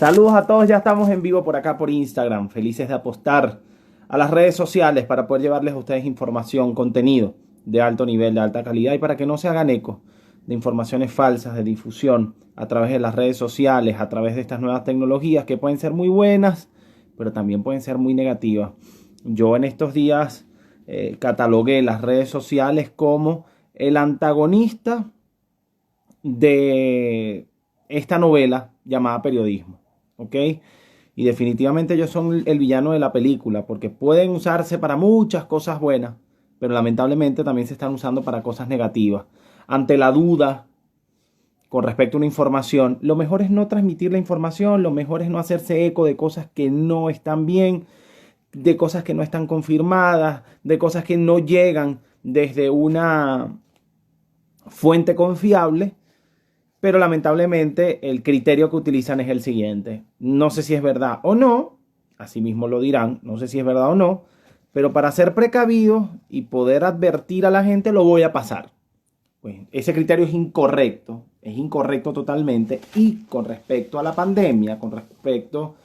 Saludos a todos, ya estamos en vivo por acá por Instagram, felices de apostar a las redes sociales para poder llevarles a ustedes información, contenido de alto nivel, de alta calidad y para que no se hagan eco de informaciones falsas, de difusión a través de las redes sociales, a través de estas nuevas tecnologías que pueden ser muy buenas, pero también pueden ser muy negativas. Yo en estos días catalogué las redes sociales como el antagonista de esta novela llamada periodismo. ¿Ok? Y definitivamente ellos son el villano de la película, porque pueden usarse para muchas cosas buenas, pero lamentablemente también se están usando para cosas negativas. Ante la duda con respecto a una información, lo mejor es no transmitir la información, lo mejor es no hacerse eco de cosas que no están bien, de cosas que no están confirmadas, de cosas que no llegan desde una fuente confiable. Pero lamentablemente el criterio que utilizan es el siguiente. No sé si es verdad o no, así mismo lo dirán, no sé si es verdad o no, pero para ser precavido y poder advertir a la gente lo voy a pasar. Pues ese criterio es incorrecto totalmente. Y con respecto a la pandemia, con respecto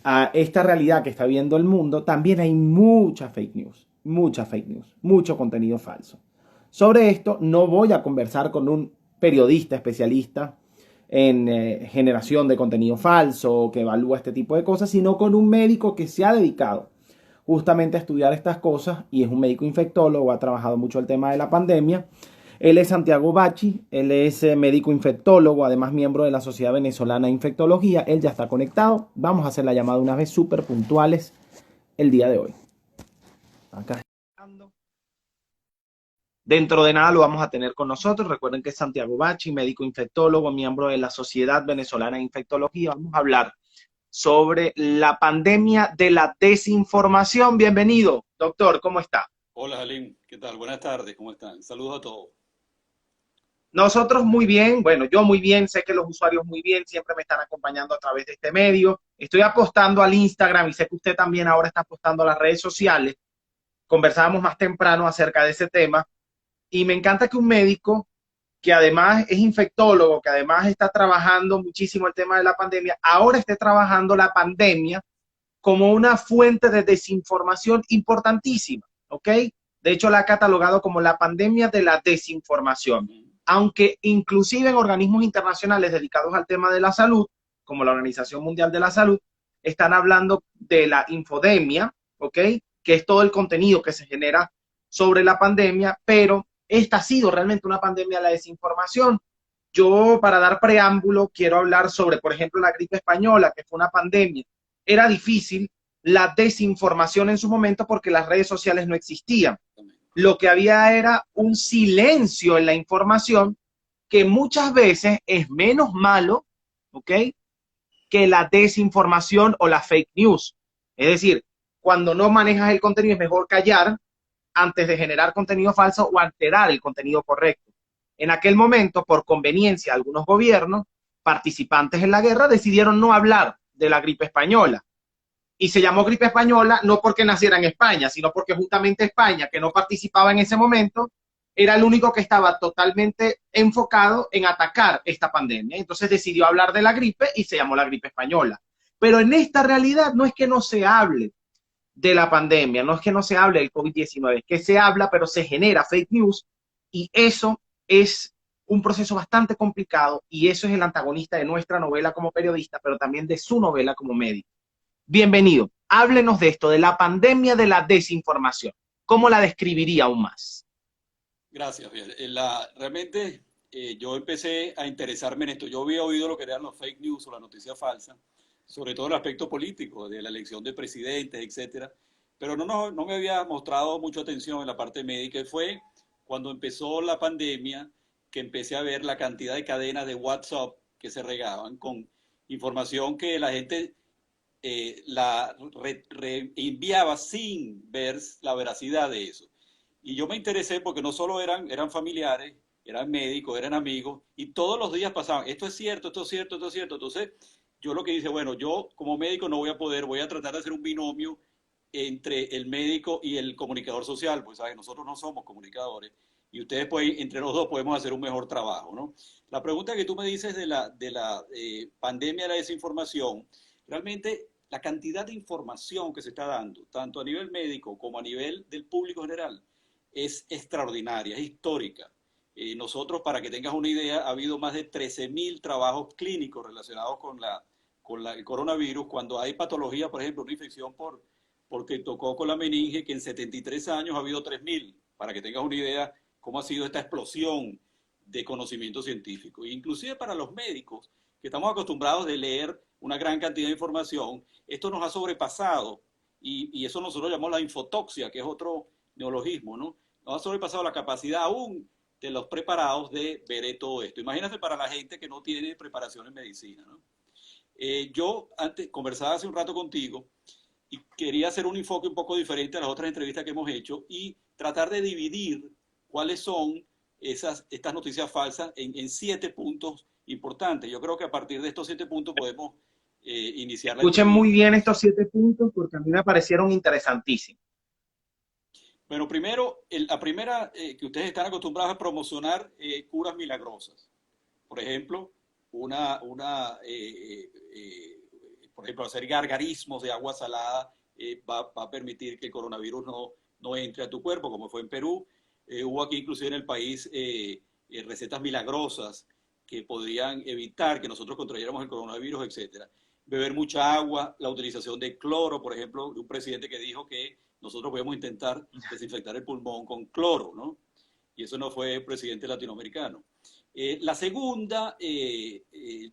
a esta realidad que está viendo el mundo, también hay mucha fake news, mucho contenido falso. Sobre esto no voy a conversar con un periodista especialista en generación de contenido falso que evalúa este tipo de cosas, sino con un médico que se ha dedicado justamente a estudiar estas cosas y es un médico infectólogo, ha trabajado mucho el tema de la pandemia. Él es Santiago Bachi, él es médico infectólogo, además miembro de la Sociedad Venezolana de Infectología. Él ya está conectado. Vamos a hacer la llamada unas vez súper puntuales el día de hoy. Acá. Dentro de nada lo vamos a tener con nosotros. Recuerden que es Santiago Bachi, médico infectólogo, miembro de la Sociedad Venezolana de Infectología. Vamos a hablar sobre la pandemia de la desinformación. Bienvenido, doctor, ¿cómo está? Hola, Jalim, ¿qué tal? Buenas tardes, ¿cómo están? Saludos a todos. Nosotros muy bien, bueno, yo muy bien, sé que los usuarios muy bien, siempre me están acompañando a través de este medio. Estoy apostando al Instagram y sé que usted también ahora está apostando a las redes sociales. Conversábamos más temprano acerca de ese tema y me encanta que un médico que además es infectólogo, que además está trabajando muchísimo el tema de la pandemia, ahora esté trabajando la pandemia como una fuente de desinformación importantísima, ¿ok? De hecho, la ha catalogado como la pandemia de la desinformación, aunque inclusive en organismos internacionales dedicados al tema de la salud, como la Organización Mundial de la Salud, están hablando de la infodemia, ¿ok? Que es todo el contenido que se genera sobre la pandemia, pero esta ha sido realmente una pandemia de la desinformación. Yo, para dar preámbulo, quiero hablar sobre, por ejemplo, la gripe española, que fue una pandemia. Era difícil la desinformación en su momento porque las redes sociales no existían. Lo que había era un silencio en la información que muchas veces es menos malo, ¿ok? Que la desinformación o la fake news. Es decir, cuando no manejas el contenido es mejor callar antes de generar contenido falso o alterar el contenido correcto. En aquel momento, por conveniencia de algunos gobiernos, participantes en la guerra decidieron no hablar de la gripe española. Y se llamó gripe española no porque naciera en España, sino porque justamente España, que no participaba en ese momento, era el único que estaba totalmente enfocado en atacar esta pandemia. Entonces decidió hablar de la gripe y se llamó la gripe española. Pero en esta realidad no es que no se hable de la pandemia, no es que no se hable del COVID-19, es que se habla, pero se genera fake news y eso es un proceso bastante complicado y eso es el antagonista de nuestra novela como periodista, pero también de su novela como médico. Bienvenido. Háblenos de esto, de la pandemia de la desinformación. ¿Cómo la describiría aún más? Gracias, Biel. Realmente yo empecé a interesarme en esto. Yo había oído lo que eran los fake news o la noticia falsa, sobre todo el aspecto político, de la elección de presidentes, etcétera, pero no me había mostrado mucha atención en la parte médica. Y fue cuando empezó la pandemia que empecé a ver la cantidad de cadenas de WhatsApp que se regaban con información que la gente enviaba sin ver la veracidad de eso. Y yo me interesé porque no solo eran familiares, eran médicos, eran amigos, y todos los días pasaban, esto es cierto, esto es cierto, esto es cierto. Entonces, yo lo que dije, bueno, yo como médico no voy a poder, voy a tratar de hacer un binomio entre el médico y el comunicador social, pues, ¿sabes? Nosotros no somos comunicadores. y ustedes pueden, entre los dos podemos hacer un mejor trabajo, ¿no? La pregunta que tú me dices de la pandemia de la desinformación, realmente la cantidad de información que se está dando, tanto a nivel médico como a nivel del público general, es extraordinaria, es histórica. Nosotros, para que tengas una idea, ha habido más de 13.000 trabajos clínicos relacionados con el coronavirus, cuando hay patología, por ejemplo, una infección porque tocó con la meninge, que en 73 años ha habido 3.000, para que tengas una idea cómo ha sido esta explosión de conocimiento científico. Inclusive para los médicos, que estamos acostumbrados de leer una gran cantidad de información, esto nos ha sobrepasado, y eso nosotros llamamos la infotoxia, que es otro neologismo, ¿no? Nos ha sobrepasado la capacidad aún de los preparados de ver todo esto. Imagínate para la gente que no tiene preparación en medicina, ¿no? Yo antes conversaba hace un rato contigo y quería hacer un enfoque un poco diferente a las otras entrevistas que hemos hecho y tratar de dividir cuáles son estas noticias falsas en 7 puntos importantes. Yo creo que a partir de estos 7 puntos podemos iniciar la Escuchen muy entrevista. bien estos 7 puntos porque a mí me parecieron interesantísimos. Bueno, primero, la primera que ustedes están acostumbrados a promocionar curas milagrosas. Por ejemplo, por ejemplo, hacer gargarismos de agua salada va a permitir que el coronavirus no entre a tu cuerpo, como fue en Perú. Hubo aquí inclusive en el país recetas milagrosas que podrían evitar que nosotros contrayéramos el coronavirus, etcétera. Beber mucha agua, la utilización de cloro, por ejemplo, de un presidente que dijo que nosotros podemos intentar desinfectar el pulmón con cloro, ¿no? Y eso no fue presidente latinoamericano. La segunda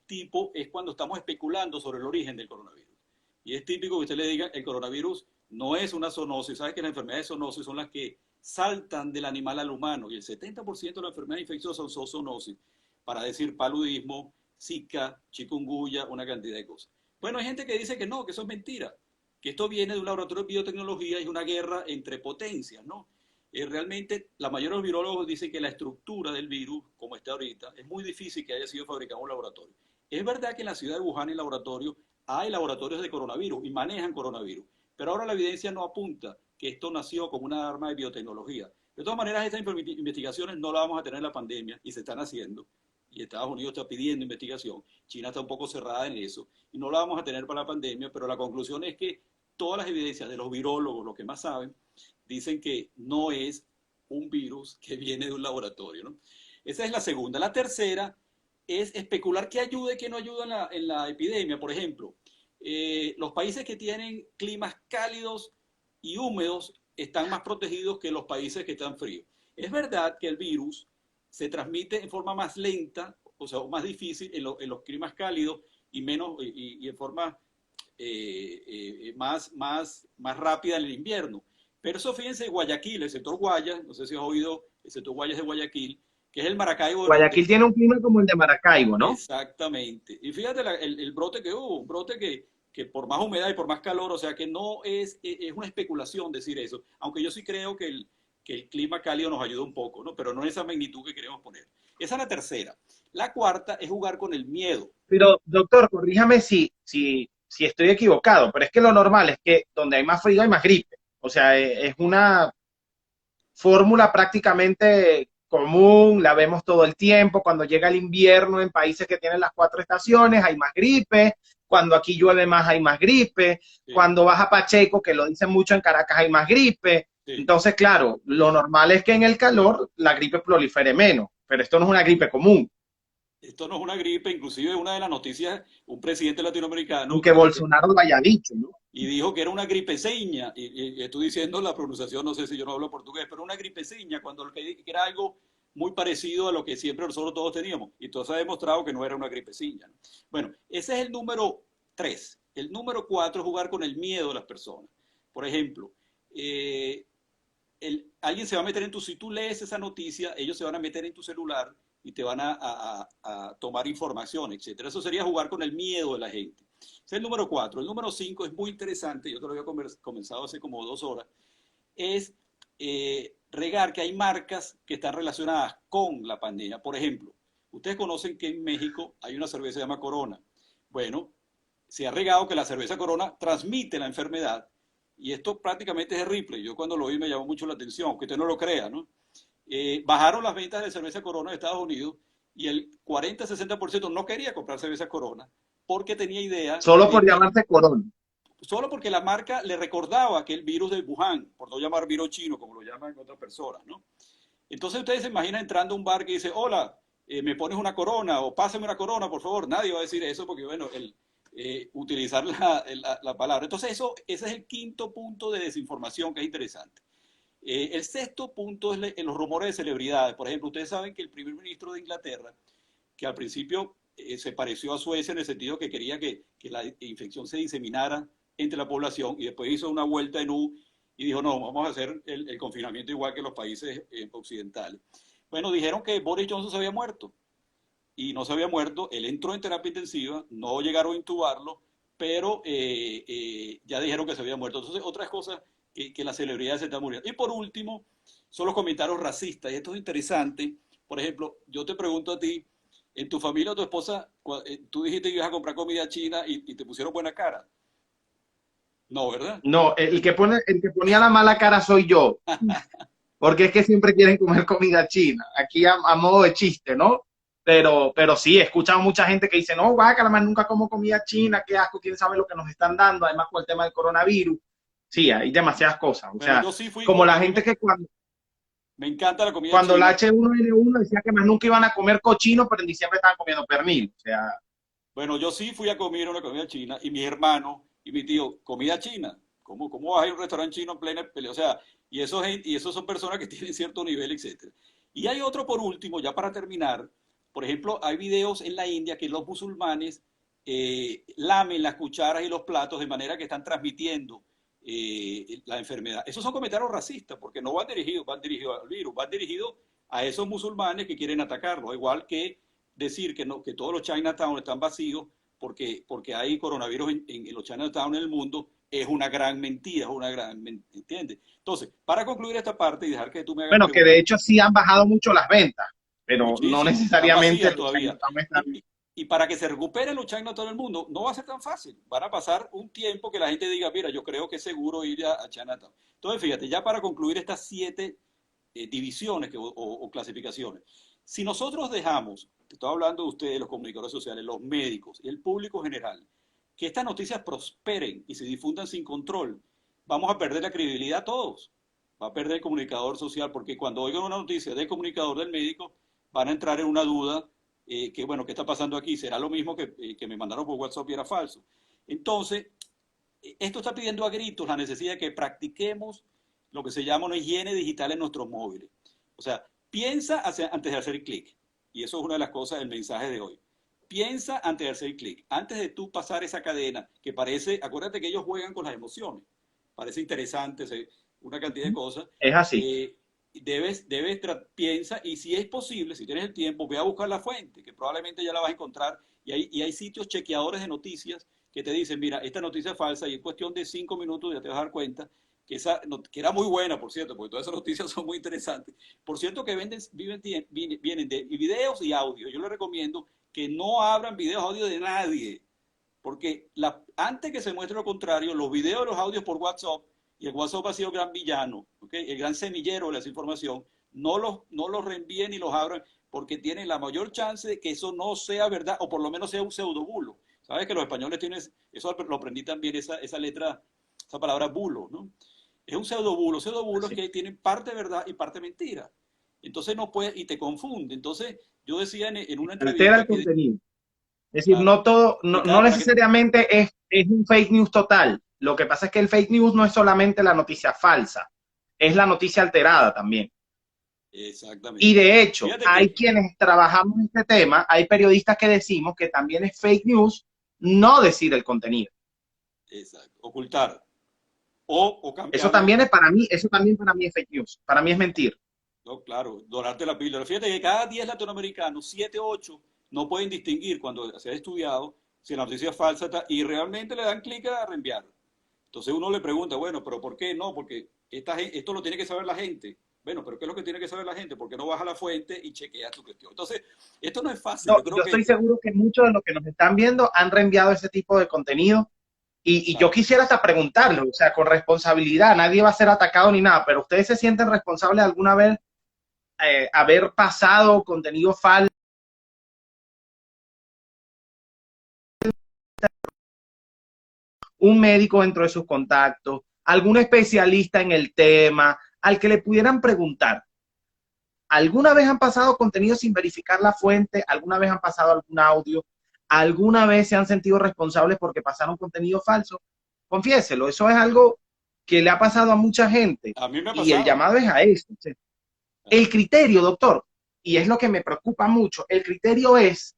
tipo es cuando estamos especulando sobre el origen del coronavirus. Y es típico que usted le diga, el coronavirus no es una zoonosis. ¿Sabes que las enfermedades de zoonosis son las que saltan del animal al humano? Y el 70% de las enfermedades infecciosas son zoonosis, para decir paludismo, Zika, chikungunya, una cantidad de cosas. Bueno, hay gente que dice que no, que eso es mentira, que esto viene de un laboratorio de biotecnología y es una guerra entre potencias, ¿no? Realmente la mayoría de los virólogos dicen que la estructura del virus, como está ahorita, es muy difícil que haya sido fabricado en un laboratorio. Es verdad que en la ciudad de Wuhan, en laboratorio, hay laboratorios de coronavirus y manejan coronavirus, pero ahora la evidencia no apunta que esto nació como una arma de biotecnología. De todas maneras, estas investigaciones no las vamos a tener en la pandemia y se están haciendo. Y Estados Unidos está pidiendo investigación. China está un poco cerrada en eso y no la vamos a tener para la pandemia, pero la conclusión es que todas las evidencias de los virólogos, los que más saben, dicen que no es un virus que viene de un laboratorio, ¿no? Esa es la segunda. La tercera es especular qué ayuda y qué no ayuda en la epidemia. Por ejemplo, los países que tienen climas cálidos y húmedos están más protegidos que los países que están fríos. Es verdad que el virus se transmite en forma más lenta, o sea, más difícil en los climas cálidos y en forma más rápida en el invierno. Pero eso, fíjense, Guayaquil, el sector Guayas, no sé si has oído el sector Guayas de Guayaquil, que es el Maracaibo. Guayaquil tiene un clima como el de Maracaibo, ¿no? Exactamente. Y fíjate el brote que hubo, un brote que por más humedad y por más calor, o sea que no es una especulación decir eso, aunque yo sí creo que el clima cálido nos ayuda un poco, ¿no? Pero no en esa magnitud que queremos poner. Esa es la tercera. La cuarta es jugar con el miedo. Pero, doctor, corríjame si estoy equivocado, pero es que lo normal es que donde hay más frío hay más gripe. O sea, es una fórmula prácticamente común, la vemos todo el tiempo. Cuando llega el invierno en países que tienen las 4 estaciones hay más gripe, cuando aquí llueve más hay más gripe, Sí, cuando vas a Pacheco, que lo dicen mucho en Caracas, hay más gripe. sí. Entonces, claro, lo normal es que en el calor la gripe prolifere menos, pero esto no es una gripe común. Esto no es una gripe, inclusive una de las noticias, un presidente latinoamericano Aunque Bolsonaro lo haya dicho, ¿no? y dijo que era una gripeseña, y estoy diciendo la pronunciación, no sé si yo no hablo portugués, pero una gripeseña, cuando que era algo muy parecido a lo que siempre nosotros todos teníamos, y todo se ha demostrado que no era una gripeseña, ¿no? Bueno, ese es el número 3. El número 4 es jugar con el miedo de las personas. Por ejemplo, alguien se va a meter si tú lees esa noticia, ellos se van a meter en tu celular y te van a tomar información, etcétera. Eso sería jugar con el miedo de la gente. Ese es el número 4. El número 5 es muy interesante, yo te lo había comenzado hace como 2 horas, es regar que hay marcas que están relacionadas con la pandemia. Por ejemplo, ustedes conocen que en México hay una cerveza que se llama Corona. Bueno, se ha regado que la cerveza Corona transmite la enfermedad y esto prácticamente es de Ripley. Yo cuando lo vi me llamó mucho la atención, aunque usted no lo crea, ¿no? bajaron las ventas de cerveza Corona de Estados Unidos y el 40-60% no quería comprar cerveza Corona porque tenía idea Solo de por que, llamarse Corona. solo porque la marca le recordaba aquel virus de Wuhan, por no llamar virus chino como lo llaman otras personas, ¿no? Entonces ustedes se imaginan entrando a un bar que dice, hola, me pones una Corona o pásame una Corona, por favor. Nadie va a decir eso porque, bueno, utilizar la palabra. Entonces ese es el quinto punto de desinformación que es interesante. El sexto punto es en los rumores de celebridades. Por ejemplo, ustedes saben que el primer ministro de Inglaterra, que al principio se pareció a Suecia en el sentido que quería que la infección se diseminara entre la población y después hizo una vuelta en U y dijo, no, vamos a hacer el confinamiento igual que los países occidentales. Bueno, dijeron que Boris Johnson se había muerto y no se había muerto. Él entró en terapia intensiva, no llegaron a intubarlo, pero ya dijeron que se había muerto. Entonces, otras cosas que las celebridades se están muriendo. Y por último, son los comentarios racistas. Y esto es interesante. Por ejemplo, yo te pregunto a ti, en tu familia o tu esposa, tú dijiste que ibas a comprar comida china y te pusieron buena cara. No, ¿verdad? No, el que ponía la mala cara soy yo. Porque es que siempre quieren comer comida china. Aquí a modo de chiste, ¿no? Pero sí, he escuchado mucha gente que dice, no, guácala, más nunca como comida china, qué asco, quién sabe lo que nos están dando, además con el tema del coronavirus. Sí, hay demasiadas cosas. O Bueno, sea, yo sí fui, como la a mí gente que me encanta la comida cuando la china. H1N1 decía que más nunca iban a comer cochino, pero en diciembre estaban comiendo pernil. O sea, Bueno, yo sí fui a comer una comida china y mi hermano y mi tío, comida china. ¿Cómo vas a ir a un restaurante chino en plena pelea? O sea, y esos son personas que tienen cierto nivel, etcétera. Y hay otro por último, ya para terminar. Por ejemplo, hay videos en la India que los musulmanes lamen las cucharas y los platos de manera que están transmitiendo la enfermedad. Esos son comentarios racistas porque no van dirigidos al virus, van dirigidos a esos musulmanes que quieren atacarlo, igual que decir que, no, que todos los Chinatown están vacíos porque hay coronavirus en los Chinatown en el mundo, es una gran mentira, es una gran mentira, ¿entiendes? Entonces, para concluir esta parte y dejar que tú me hagas bueno, que de preguntas, hecho sí han bajado mucho las ventas, pero no muchísimo, están necesariamente vacías los todavía. Chinatown están. Y para que se recuperen los Chinatown en el mundo, no va a ser tan fácil. Van a pasar un tiempo que la gente diga, mira, yo creo que es seguro ir a Chinatown. Entonces, fíjate, ya para concluir estas 7 divisiones o clasificaciones, si nosotros dejamos, te estoy hablando de ustedes, los comunicadores sociales, los médicos y el público general, que estas noticias prosperen y se difundan sin control, vamos a perder la credibilidad todos. Va a perder el comunicador social, porque cuando oigan una noticia del comunicador del médico, van a entrar en una duda que, bueno, ¿qué está pasando aquí? ¿Será lo mismo que me mandaron por WhatsApp y era falso? Entonces, esto está pidiendo a gritos la necesidad de que practiquemos lo que se llama una higiene digital en nuestros móviles. O sea, piensa antes de hacer clic. Y eso es una de las cosas del mensaje de hoy. Piensa antes de hacer clic. Antes de tú pasar esa cadena que parece, acuérdate que ellos juegan con las emociones. Parece interesante, una cantidad de cosas. Es así. Piensa y si es posible, si tienes el tiempo, ve a buscar la fuente, que probablemente ya la vas a encontrar. Y hay sitios chequeadores de noticias que te dicen, mira, esta noticia es falsa y en cuestión de 5 minutos ya te vas a dar cuenta que era muy buena, por cierto, porque todas esas noticias son muy interesantes. Por cierto, que vienen de videos y audio. Yo les recomiendo que no abran videos, audio de nadie, porque antes que se muestre lo contrario, los videos y los audios por WhatsApp, y el WhatsApp ha sido el gran villano, ¿okay? El gran semillero de la desinformación, no los reenvíen ni los abran, porque tienen la mayor chance de que eso no sea verdad, o por lo menos sea un pseudobulo. Sabes que los españoles tienen, eso lo aprendí también, esa letra, esa palabra bulo, ¿no? Es un pseudobulo. Pseudobulo es que tienen parte verdad y parte mentira. Entonces no puede, y te confunde. Entonces, yo decía en una Altera entrevista el que, contenido. Es decir, claro, no todo, y no para que, necesariamente es un fake news total. Lo que pasa es que el fake news no es solamente la noticia falsa, es la noticia alterada también. Y exactamente. de hecho, Fíjate hay que, quienes trabajamos en este tema, hay periodistas que decimos que también es fake news no decir el contenido. exacto, ocultar o Eso cambiarle, también es para mí, eso también para mí es fake news, para mí es mentir. no, claro, dorarte la píldora. Fíjate que cada 10 latinoamericanos, 7 8 no pueden distinguir cuando se ha estudiado si la noticia es falsa y realmente le dan clic a reenviar. Entonces uno le pregunta, bueno, pero ¿por qué no? Porque esto lo tiene que saber la gente. Bueno, pero ¿qué es lo que tiene que saber la gente? Porque no vas a la fuente y chequeas tu cuestión. Entonces, esto no es fácil. No, Yo creo yo estoy que, seguro que muchos de los que nos están viendo han reenviado ese tipo de contenido y yo claro, quisiera hasta preguntarle, o sea, con responsabilidad, nadie va a ser atacado ni nada, pero ustedes se sienten responsables alguna vez haber pasado contenido falso, un médico dentro de sus contactos, algún especialista en el tema, al que le pudieran preguntar, ¿alguna vez han pasado contenido sin verificar la fuente? ¿Alguna vez han pasado algún audio? ¿Alguna vez se han sentido responsables porque pasaron contenido falso? Confiéselo, eso es algo que le ha pasado a mucha gente. A mí me ha Y el pasado. llamado es a eso. El criterio, doctor, y es lo que me preocupa mucho, el criterio es,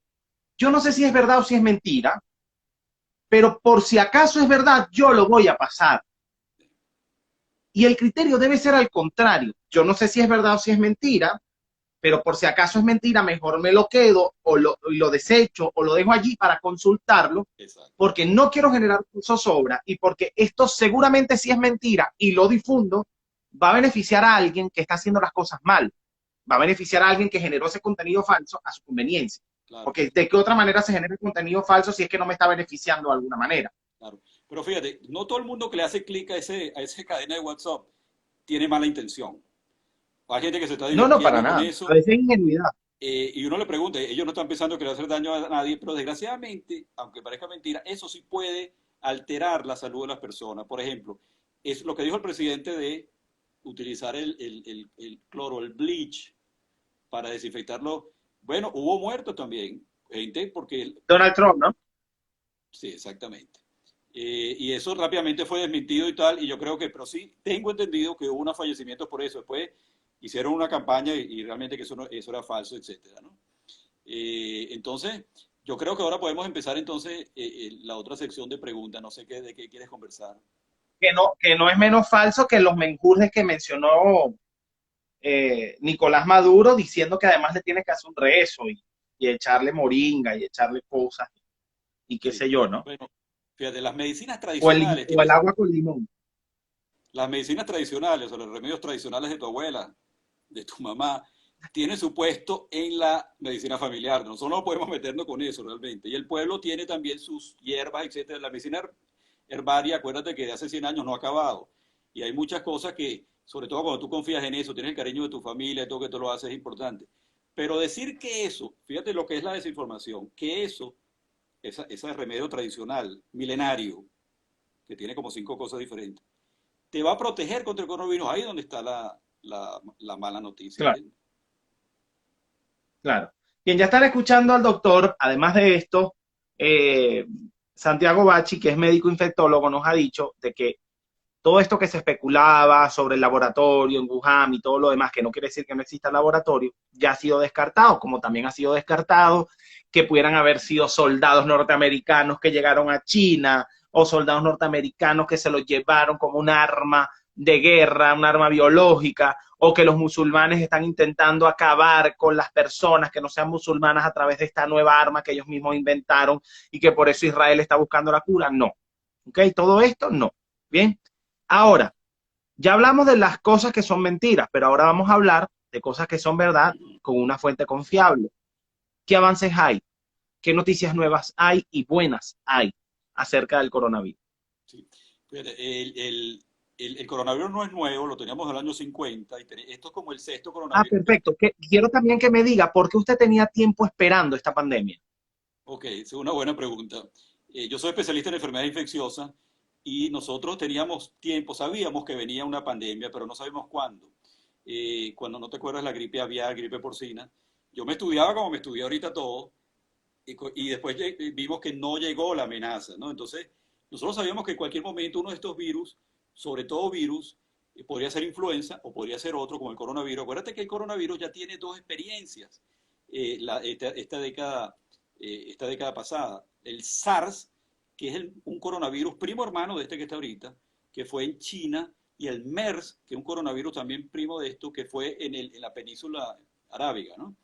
yo no sé si es verdad o si es mentira, pero por si acaso es verdad, yo lo voy a pasar. Y el criterio debe ser al contrario. Yo no sé si es verdad o si es mentira, pero por si acaso es mentira, mejor me lo quedo o lo desecho o lo dejo allí para consultarlo, Exacto. porque no quiero generar zozobra y porque esto seguramente si es mentira y lo difundo, va a beneficiar a alguien que está haciendo las cosas mal, va a beneficiar a alguien que generó ese contenido falso a su conveniencia. Claro, Porque de qué otra manera se genera el contenido falso si es que no me está beneficiando de alguna manera. claro. Pero fíjate, no todo el mundo que le hace clic a ese cadena de WhatsApp tiene mala intención. Hay gente que se está No, no, para divirtiendo con nada. A eso, veces es ingenuidad. y uno le pregunta, ellos no están pensando que le va a hacer daño a nadie, pero desgraciadamente, aunque parezca mentira, eso sí puede alterar la salud de las personas. Por ejemplo, es lo que dijo el presidente de utilizar el cloro, el bleach, para desinfectarlo. Bueno, hubo muertos también, gente, porque Donald Trump, ¿no? sí, exactamente. Y eso rápidamente fue desmentido y tal, y yo creo que, pero sí, tengo entendido que hubo unos fallecimientos por eso. Después hicieron una campaña y realmente que eso, eso era falso, etcétera, ¿no? Entonces, yo creo que ahora podemos empezar entonces la otra sección de preguntas. No sé qué, de qué quieres conversar. Que no es menos falso que los menjurjes que mencionó Nicolás Maduro, diciendo que además le tienes que hacer un rezo y echarle moringa y echarle cosas y qué Sí. sé yo, ¿no? Bueno, fíjate, las medicinas tradicionales, O el tienes agua con limón. las medicinas tradicionales o los remedios tradicionales de tu abuela, de tu mamá, tienen su puesto en la medicina familiar. Nosotros no podemos meternos con eso realmente. Y el pueblo tiene también sus hierbas, etcétera. La medicina herbaria, acuérdate que de hace 100 años no ha acabado. Y hay muchas cosas que, sobre todo cuando tú confías en eso, tienes el cariño de tu familia, todo que tú lo haces es importante. Pero decir que eso, fíjate lo que es la desinformación, que eso, ese remedio tradicional, milenario, que tiene como 5 cosas diferentes, te va a proteger contra el coronavirus. Ahí es donde está la mala noticia, Claro, ¿entiendes? claro. Bien, ya están escuchando al doctor, además de esto, eh, Santiago Bachi, que es médico infectólogo, nos ha dicho de que todo esto que se especulaba sobre el laboratorio en Wuhan y todo lo demás, que no quiere decir que no exista el laboratorio, ya ha sido descartado, como también ha sido descartado que pudieran haber sido soldados norteamericanos que llegaron a China o soldados norteamericanos que se los llevaron como un arma de guerra, un arma biológica, o que los musulmanes están intentando acabar con las personas que no sean musulmanas a través de esta nueva arma que ellos mismos inventaron y que por eso Israel está buscando la cura. No. ¿Ok? Todo esto no. Bien. Ahora, ya hablamos de las cosas que son mentiras, pero ahora vamos a hablar de cosas que son verdad con una fuente confiable. ¿Qué avances hay? ¿Qué noticias nuevas hay y buenas hay acerca del coronavirus? Sí. Fíjate, el coronavirus no es nuevo, lo teníamos en el año 50, y esto es como el sexto Ah, coronavirus. perfecto. Quiero también que me diga por qué usted tenía tiempo esperando esta pandemia. Ok, esa es una buena pregunta. Yo soy especialista en enfermedades infecciosas y nosotros teníamos tiempo, sabíamos que venía una pandemia, pero no sabíamos cuándo. Cuando no te acuerdas la gripe aviar, gripe porcina, yo me estudiaba como me estudié ahorita todo, y después vimos que no llegó la amenaza, ¿no? Entonces, nosotros sabíamos que en cualquier momento uno de estos virus, sobre todo virus, podría ser influenza o podría ser otro como el coronavirus. Acuérdate que el coronavirus ya tiene dos experiencias esta década pasada. El SARS, que es un coronavirus primo hermano de este que está ahorita, que fue en China, y el MERS, que es un coronavirus también primo de esto, que fue en la península arábiga, ¿no?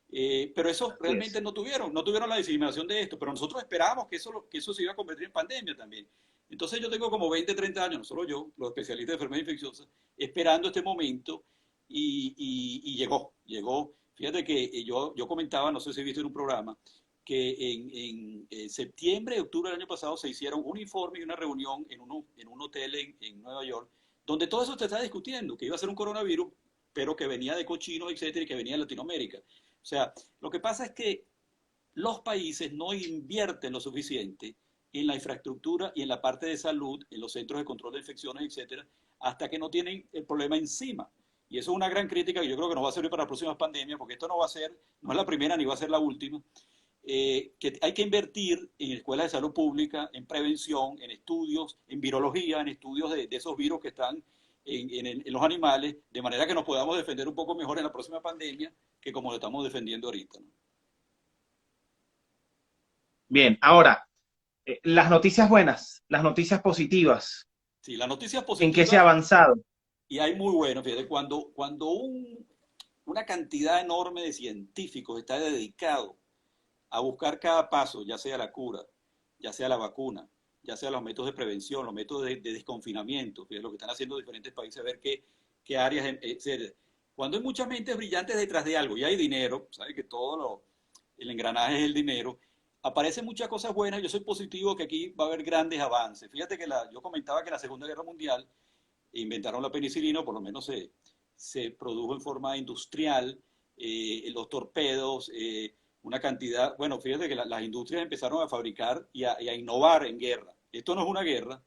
Pero esos Así realmente es. no tuvieron la diseminación de esto, pero nosotros esperábamos que eso se iba a convertir en pandemia también. Entonces yo tengo como 20, 30 años, no solo yo, los especialistas de enfermedades infecciosas, esperando este momento y llegó. Fíjate que yo comentaba, no sé si viste en un programa, que en septiembre, octubre del año pasado se hicieron un informe y una reunión en un hotel en Nueva York, donde todo eso se está discutiendo, que iba a ser un coronavirus pero que venía de cochinos, etcétera, y que venía de Latinoamérica. O sea, lo que pasa es que los países no invierten lo suficiente en la infraestructura y en la parte de salud, en los centros de control de infecciones, etcétera, hasta que no tienen el problema encima. Y eso es una gran crítica que yo creo que nos va a servir para las próximas pandemias, porque esto no va a ser, no es la primera ni va a ser la última. Que hay que invertir en escuelas de salud pública, en prevención, en estudios, en virología, en estudios de esos virus que están en los animales, de manera que nos podamos defender un poco mejor en la próxima pandemia que como lo estamos defendiendo ahorita, ¿no? Bien, ahora, las noticias buenas, las noticias positivas, Sí, la noticia ¿en qué se ha positiva, avanzado? y hay muy bueno, fíjate, cuando una cantidad enorme de científicos está dedicado a buscar cada paso, ya sea la cura, ya sea la vacuna, ya sea los métodos de prevención, los métodos de desconfinamiento, que es lo que están haciendo diferentes países, a ver qué áreas, etcétera. Cuando hay muchas mentes brillantes detrás de algo y hay dinero, ¿sabes? Que el engranaje es el dinero, aparecen muchas cosas buenas. Yo soy positivo que aquí va a haber grandes avances. Fíjate que yo comentaba que en la Segunda Guerra Mundial inventaron la penicilina, o por lo menos se produjo en forma industrial, los torpedos, una cantidad, bueno, fíjate que las industrias empezaron a fabricar y a innovar en guerra. Esto no es una guerra,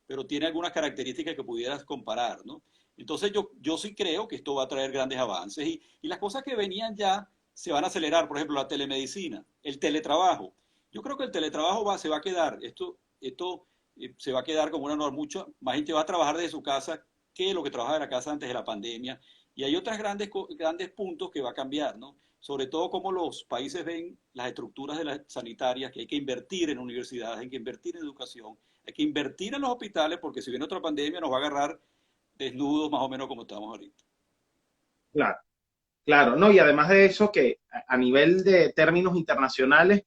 pero tiene algunas características que pudieras comparar, ¿no? Entonces yo sí creo que esto va a traer grandes avances y las cosas que venían ya se van a acelerar, por ejemplo, la telemedicina, el teletrabajo. Yo creo que el teletrabajo se va a quedar, esto se va a quedar como una norma, mucho más gente va a trabajar desde su casa que lo que trabajaba de la casa antes de la pandemia. Y hay otros grandes puntos que va a cambiar, ¿no? Sobre todo cómo los países ven las estructuras de las sanitarias, que hay que invertir en universidades, hay que invertir en educación, hay que invertir en los hospitales, porque si viene otra pandemia nos va a agarrar desnudos más o menos como estamos ahorita. Claro, claro, ¿no? Y además de eso, que a nivel de términos internacionales,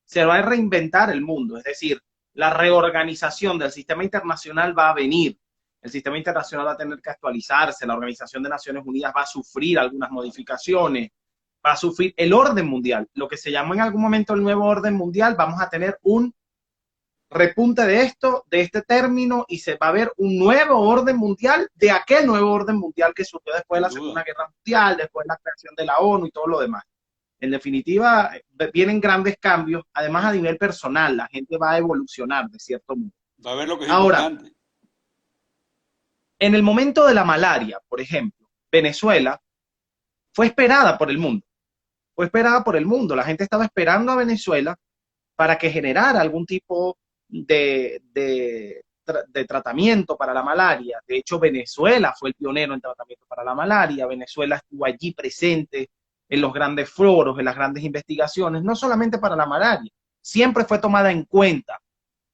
se va a reinventar el mundo, es decir, la reorganización del sistema internacional va a venir. El sistema internacional va a tener que actualizarse, la Organización de Naciones Unidas va a sufrir algunas modificaciones, va a sufrir el orden mundial, lo que se llamó en algún momento el nuevo orden mundial. Vamos a tener un repunte de esto, de este término, y se va a ver un nuevo orden mundial de aquel nuevo orden mundial que surgió después de Sin la duda. Segunda Guerra Mundial, después de la creación de la ONU y todo lo demás. En definitiva, vienen grandes cambios, además a nivel personal, la gente va a evolucionar de cierto modo. Va a ver lo que es Ahora, importante. en el momento de la malaria, por ejemplo, Venezuela fue esperada por el mundo, fue esperada por el mundo, la gente estaba esperando a Venezuela para que generara algún tipo de tratamiento para la malaria. De hecho, Venezuela fue el pionero en tratamiento para la malaria. Venezuela estuvo allí presente en los grandes foros, en las grandes investigaciones, no solamente para la malaria, siempre fue tomada en cuenta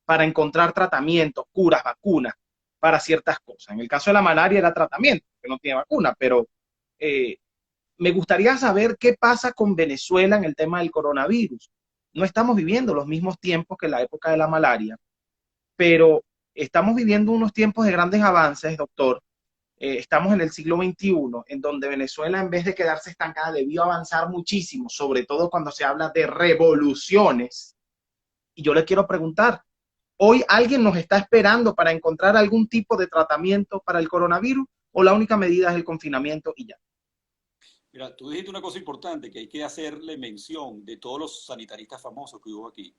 para encontrar tratamientos, curas, vacunas para ciertas cosas. En el caso de la malaria era tratamiento, que no tiene vacuna, pero eh, me gustaría saber qué pasa con Venezuela en el tema del coronavirus. No estamos viviendo los mismos tiempos que la época de la malaria, pero estamos viviendo unos tiempos de grandes avances, doctor. Estamos en el siglo XXI, en donde Venezuela, en vez de quedarse estancada, debió avanzar muchísimo, sobre todo cuando se habla de revoluciones. Y yo le quiero preguntar, ¿hoy alguien nos está esperando para encontrar algún tipo de tratamiento para el coronavirus o la única medida es el confinamiento y ya? Mira, tú dijiste una cosa importante, que hay que hacerle mención de todos los sanitaristas famosos que hubo aquí,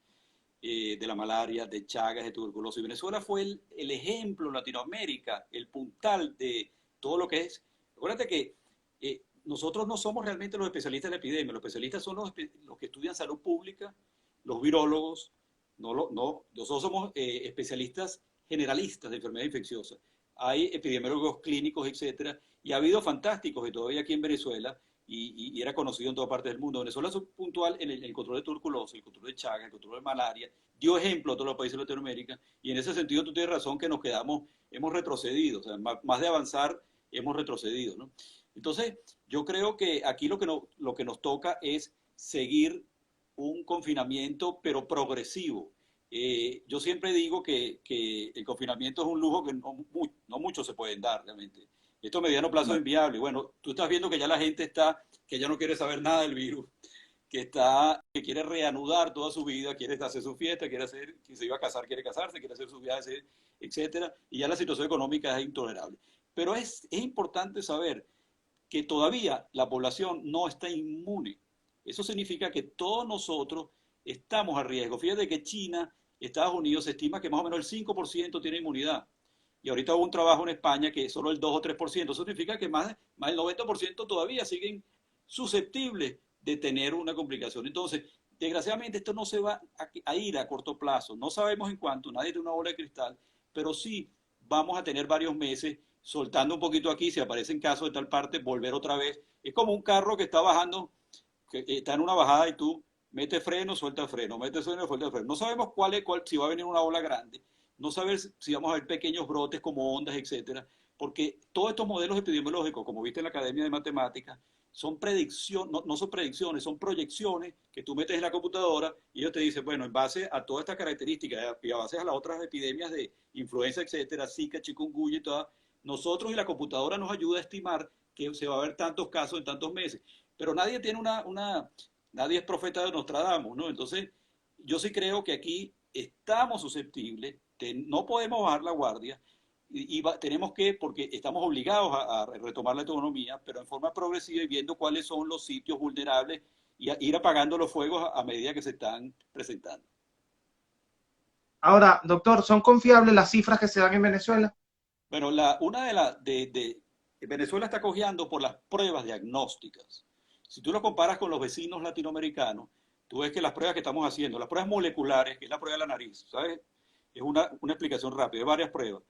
de la malaria, de Chagas, de tuberculosis. Venezuela fue el ejemplo en Latinoamérica, el puntal de todo lo que es. Acuérdate que nosotros no somos realmente los especialistas de la epidemia, los especialistas son los que estudian salud pública, los virólogos, nosotros somos especialistas generalistas de enfermedades infecciosas. Hay epidemiólogos clínicos, etcétera, y ha habido fantásticos, y todavía aquí en Venezuela, y era conocido en toda parte del mundo. Venezuela es puntual en el control de tuberculosis, el control de Chagas, el control de malaria, dio ejemplo a todos los países de Latinoamérica, y en ese sentido tú tienes razón que nos quedamos, hemos retrocedido, o sea, más de avanzar, hemos retrocedido, ¿no? Entonces, yo creo que aquí lo que nos toca es seguir un confinamiento, pero progresivo. Yo siempre digo que el confinamiento es un lujo que no muchos se pueden dar realmente. Esto a mediano plazo es inviable. Bueno, tú estás viendo que ya la gente que ya no quiere saber nada del virus, que quiere reanudar toda su vida, quiere hacer su fiesta, si se iba a casar, quiere casarse, quiere hacer sus viajes, etcétera, y ya la situación económica es intolerable. Pero es importante saber que todavía la población no está inmune. Eso significa que todos nosotros estamos a riesgo. Fíjate que China, Estados Unidos, se estima que más o menos el 5% tiene inmunidad. Y ahorita hubo un trabajo en España que solo el 2 o 3%. Eso significa que más del 90% todavía siguen susceptibles de tener una complicación. Entonces, desgraciadamente esto no se va a ir a corto plazo. No sabemos en cuánto, nadie tiene una bola de cristal, pero sí vamos a tener varios meses soltando un poquito aquí, si aparecen casos de tal parte, volver otra vez. Es como un carro que está bajando, que está en una bajada y tú metes freno, suelta freno, metes freno, suelta freno. No sabemos si va a venir una ola grande, no sabemos si vamos a ver pequeños brotes como ondas, etcétera, porque todos estos modelos epidemiológicos, como viste en la Academia de Matemáticas, son predicciones, no son predicciones, son proyecciones que tú metes en la computadora y ellos te dicen, bueno, en base a todas estas características y a base a las otras epidemias de influenza, etcétera, Zika, chikungunya y todas, nosotros y la computadora nos ayuda a estimar que se va a ver tantos casos en tantos meses. Pero nadie tiene nadie es profeta de Nostradamus, ¿no? Entonces, yo sí creo que aquí estamos susceptibles, no podemos bajar la guardia, tenemos que, porque estamos obligados a retomar la economía, pero en forma progresiva y viendo cuáles son los sitios vulnerables y ir apagando los fuegos a medida que se están presentando. Ahora, doctor, ¿son confiables las cifras que se dan en Venezuela? Bueno, Venezuela está cojeando por las pruebas diagnósticas. Si tú lo comparas con los vecinos latinoamericanos, tú ves que las pruebas que estamos haciendo, las pruebas moleculares, que es la prueba de la nariz, ¿sabes? Es una explicación rápida, hay varias pruebas.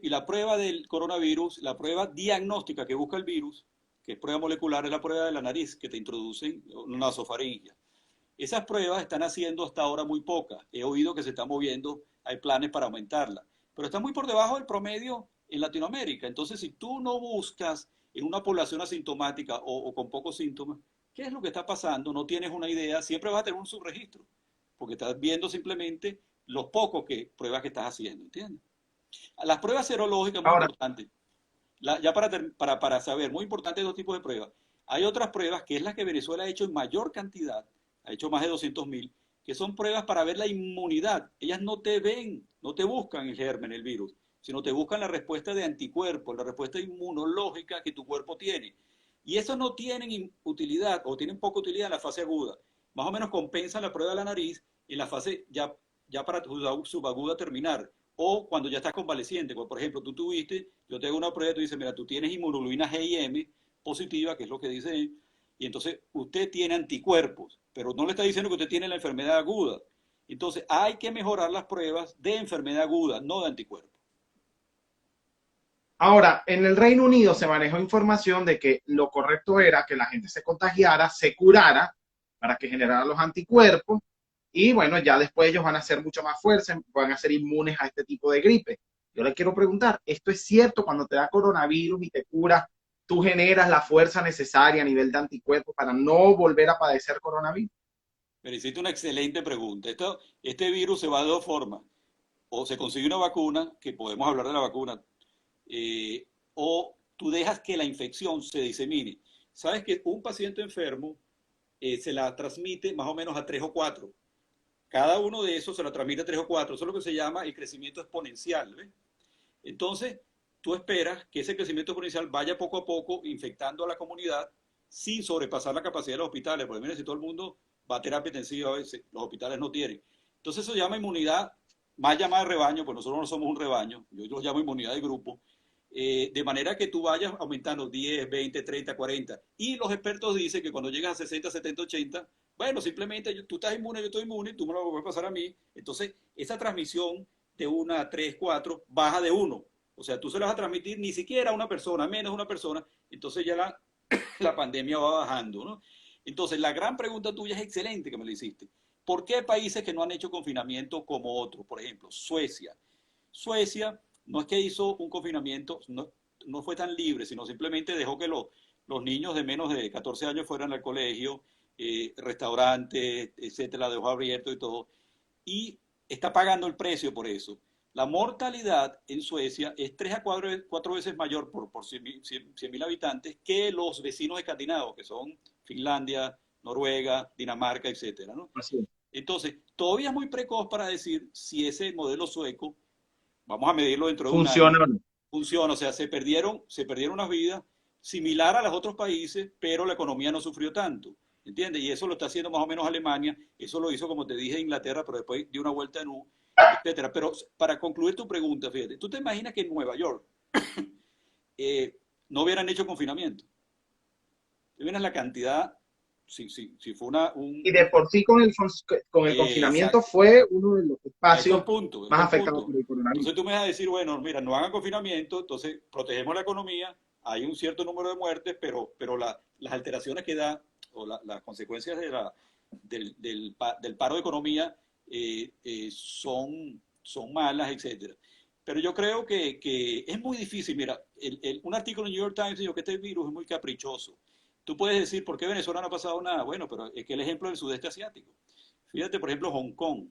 Y la prueba del coronavirus, la prueba diagnóstica que busca el virus, que es prueba molecular, es la prueba de la nariz, que te introducen una nasofaringia. Esas pruebas están haciendo hasta ahora muy pocas. He oído que se están moviendo, hay planes para aumentarla, pero está muy por debajo del promedio en Latinoamérica. Entonces, si tú no buscas en una población asintomática o con pocos síntomas, ¿qué es lo que está pasando? No tienes una idea, siempre vas a tener un subregistro, porque estás viendo simplemente los pocos pruebas que estás haciendo, ¿entiendes? Las pruebas serológicas, muy Ahora, importantes. Ya para saber, muy importante dos tipos de pruebas. Hay otras pruebas, que es la que Venezuela ha hecho en mayor cantidad, ha hecho más de 200.000, que son pruebas para ver la inmunidad. Ellas no te ven, no te buscan el germen, el virus, sino te buscan la respuesta de anticuerpos, la respuesta inmunológica que tu cuerpo tiene. Y eso no tienen utilidad o tienen poca utilidad en la fase aguda. Más o menos compensan la prueba de la nariz en la fase ya para tu subaguda terminar o cuando ya estás convaleciente. Por ejemplo, yo te hago una prueba y tú dices, mira, tú tienes inmunoglobulina G y M positiva, que es lo que dice él, y entonces usted tiene anticuerpos, pero no le está diciendo que usted tiene la enfermedad aguda. Entonces hay que mejorar las pruebas de enfermedad aguda, no de anticuerpos. ahora, en el Reino Unido se manejó información de que lo correcto era que la gente se contagiara, se curara para que generara los anticuerpos y bueno, ya después ellos van a ser mucho más fuertes, van a ser inmunes a este tipo de gripe. Yo le quiero preguntar, ¿esto es cierto? Cuando te da coronavirus y te cura, ¿tú generas la fuerza necesaria a nivel de anticuerpos para no volver a padecer coronavirus? Pero hiciste una excelente pregunta. Este virus se va de dos formas. O se consigue una vacuna, que podemos hablar de la vacuna, o tú dejas que la infección se disemine. Sabes que un paciente enfermo se la transmite más o menos a 3 o 4. Cada uno de esos se la transmite a 3 o 4. Eso es lo que se llama el crecimiento exponencial. ¿Ves? Entonces, tú esperas que ese crecimiento exponencial vaya poco a poco infectando a la comunidad sin sobrepasar la capacidad de los hospitales. Porque mira, si todo el mundo va a terapia intensiva, a veces los hospitales no tienen. Entonces, eso se llama inmunidad, más llamada de rebaño, pues nosotros no somos un rebaño, yo lo llamo inmunidad de grupo, de manera que tú vayas aumentando 10, 20, 30, 40. Y los expertos dicen que cuando llegas a 60, 70, 80, bueno, simplemente tú estás inmune, yo estoy inmune, tú me lo puedes pasar a mí. Entonces, esa transmisión de 1 a 3, 4 baja de 1. O sea, tú se la vas a transmitir ni siquiera a una persona, menos una persona. Entonces ya la pandemia va bajando, ¿no? Entonces, la gran pregunta tuya es excelente que me la hiciste. ¿Por qué países que no han hecho confinamiento como otros? Por ejemplo, Suecia. Suecia no es que hizo un confinamiento, no fue tan libre, sino simplemente dejó que los niños de menos de 14 años fueran al colegio, restaurantes, etcétera, dejó abierto y todo. Y está pagando el precio por eso. La mortalidad en Suecia es 3 a 4 veces mayor por 100.000 habitantes que los vecinos escandinavos, que son Finlandia, Noruega, Dinamarca, etcétera, ¿no? Así. Entonces, todavía es muy precoz para decir si ese modelo sueco, vamos a medirlo dentro de un año, Funciona o no. funciona. O sea, se perdieron unas vidas, similar a los otros países, pero la economía no sufrió tanto, ¿entiendes? Y eso lo está haciendo más o menos Alemania, eso lo hizo, como te dije, Inglaterra, pero después dio una vuelta en U, etcétera. Pero para concluir tu pregunta, fíjate, ¿tú te imaginas que en Nueva York eh, no hubieran hecho confinamiento? ¿Te imaginas la cantidad? Si fue Y de por sí con el confinamiento exacto. fue uno de los Ahí está espacios el punto, ahí está más el afectados por punto. el coronavirus. Entonces tú me vas a decir, bueno, mira, no hagan confinamiento, entonces protegemos la economía, hay un cierto número de muertes, pero las alteraciones que da, o las consecuencias del paro de economía son malas, etcétera. Pero yo creo que es muy difícil. Mira, un artículo en New York Times dijo que este virus es muy caprichoso. Tú puedes decir, ¿por qué Venezuela no ha pasado nada? Bueno, pero es que el ejemplo del sudeste asiático. Fíjate, por ejemplo, Hong Kong,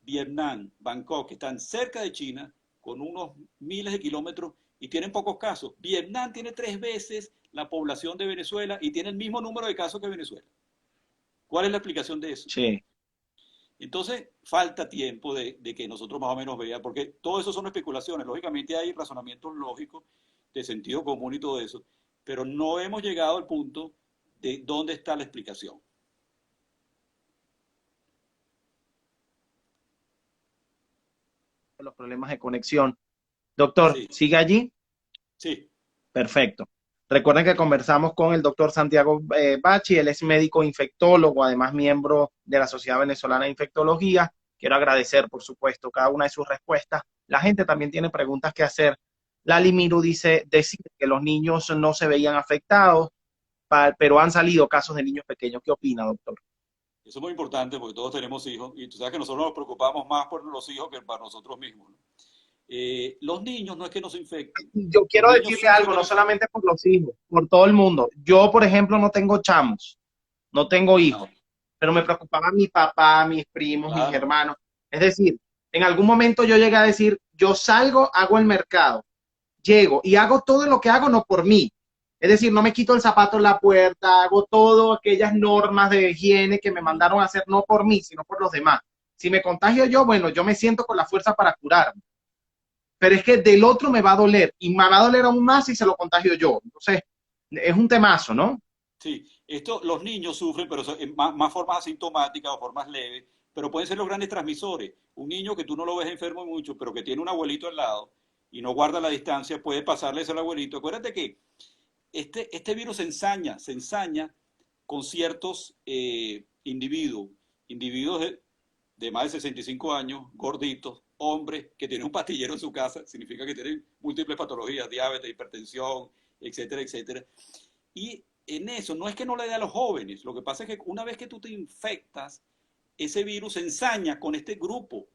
Vietnam, Bangkok, que están cerca de China, con unos miles de kilómetros y tienen pocos casos. Vietnam tiene 3 veces la población de Venezuela y tiene el mismo número de casos que Venezuela. ¿Cuál es la explicación de eso? Sí. Entonces, falta tiempo de que nosotros más o menos veamos, porque todo eso son especulaciones. Lógicamente hay razonamientos lógicos de sentido común y todo eso, pero no hemos llegado al punto de dónde está la explicación. Los problemas de conexión. Doctor, Sí, ¿sigue allí? sí. Perfecto. Recuerden que conversamos con el doctor Santiago Bachi, él es médico infectólogo, además miembro de la Sociedad Venezolana de Infectología. Quiero agradecer, por supuesto, cada una de sus respuestas. La gente también tiene preguntas que hacer. Lali Miru dice, decir que los niños no se veían afectados, pero han salido casos de niños pequeños. ¿Qué opina, doctor? Eso es muy importante porque todos tenemos hijos y tú sabes que nosotros nos preocupamos más por los hijos que para nosotros mismos, ¿no? Los niños no es que nos infecten, Yo los quiero niños decirle sufren algo, de la no enfermedad. solamente por los hijos, por todo el mundo. Yo, por ejemplo, no tengo chamos, no tengo hijos, No, pero me preocupaba mi papá, mis primos, mis claro. hermanos. Es decir, en algún momento yo llegué a decir, yo salgo, hago el mercado, llego y hago todo lo que hago no por mí. Es decir, no me quito el zapato en la puerta, hago todas aquellas normas de higiene que me mandaron a hacer no por mí, sino por los demás. Si me contagio yo, bueno, yo me siento con la fuerza para curarme, pero es que del otro me va a doler y me va a doler aún más si se lo contagio yo. Entonces, es un temazo, ¿no? Sí, los niños sufren, pero en más formas asintomáticas o formas leves, pero pueden ser los grandes transmisores. Un niño que tú no lo ves enfermo mucho, pero que tiene un abuelito al lado y no guarda la distancia, puede pasarle eso al abuelito. Acuérdate que este virus se ensaña con ciertos individuos de más de 65 años, gorditos, hombres, que tienen un pastillero en su casa, significa que tienen múltiples patologías, diabetes, hipertensión, etcétera, etcétera. Y en eso, no es que no le dé a los jóvenes, lo que pasa es que una vez que tú te infectas, ese virus se ensaña con este grupo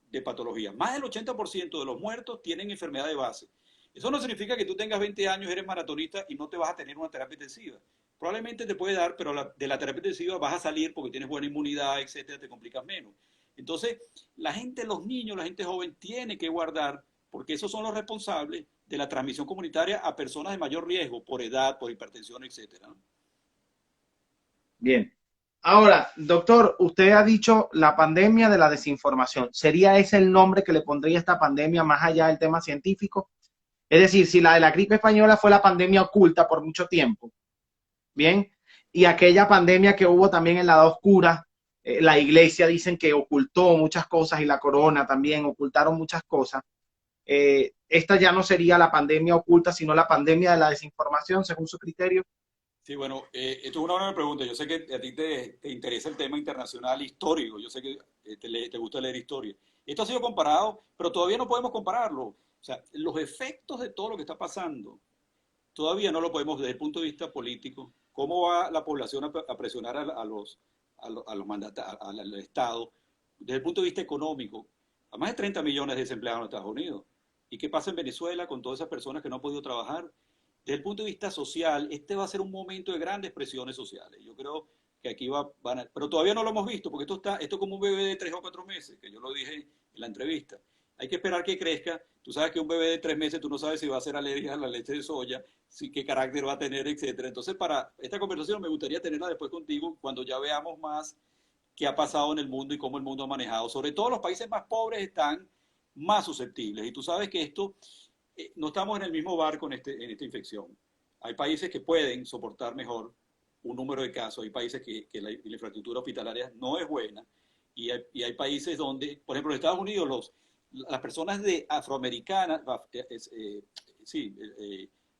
de patologías. Más del 80% de los muertos tienen enfermedad de base. Eso no significa que tú tengas 20 años, eres maratonista y no te vas a tener una terapia intensiva. Probablemente te puede dar, pero de la terapia intensiva vas a salir porque tienes buena inmunidad, etcétera, te complicas menos. Entonces, la gente, los niños, la gente joven tiene que guardar, porque esos son los responsables de la transmisión comunitaria a personas de mayor riesgo por edad, por hipertensión, etcétera, ¿no? Bien. Ahora, doctor, usted ha dicho la pandemia de la desinformación. ¿Sería ese el nombre que le pondría a esta pandemia más allá del tema científico? Es decir, si la de la gripe española fue la pandemia oculta por mucho tiempo, bien, y aquella pandemia que hubo también en la Edad Oscura, la iglesia dicen que ocultó muchas cosas y la corona también ocultaron muchas cosas. Esta ya no sería la pandemia oculta, sino la pandemia de la desinformación, según su criterio. Sí, bueno, esto es una buena pregunta. Yo sé que a ti te interesa el tema internacional histórico. Yo sé que te gusta leer historia. Esto ha sido comparado, pero todavía no podemos compararlo. O sea, los efectos de todo lo que está pasando, todavía no lo podemos desde el punto de vista político. ¿Cómo va la población a presionar a los al Estado? Desde el punto de vista económico, a más de 30 millones de desempleados en Estados Unidos. ¿Y qué pasa en Venezuela con todas esas personas que no han podido trabajar? Desde el punto de vista social, este va a ser un momento de grandes presiones sociales. Yo creo que aquí van a, pero todavía no lo hemos visto, porque esto es como un bebé de 3 o 4 meses, que yo lo dije en la entrevista. Hay que esperar que crezca. Tú sabes que un bebé de 3 meses, tú no sabes si va a ser alérgico a la leche de soya, si, qué carácter va a tener, etcétera. Entonces, para esta conversación me gustaría tenerla después contigo, cuando ya veamos más qué ha pasado en el mundo y cómo el mundo ha manejado. Sobre todo los países más pobres están más susceptibles. Y tú sabes que esto no estamos en el mismo barco en esta infección. Hay países que pueden soportar mejor un número de casos, hay países que la infraestructura hospitalaria no es buena, y hay países donde, por ejemplo, en Estados Unidos, las personas de afroamericanas, sí,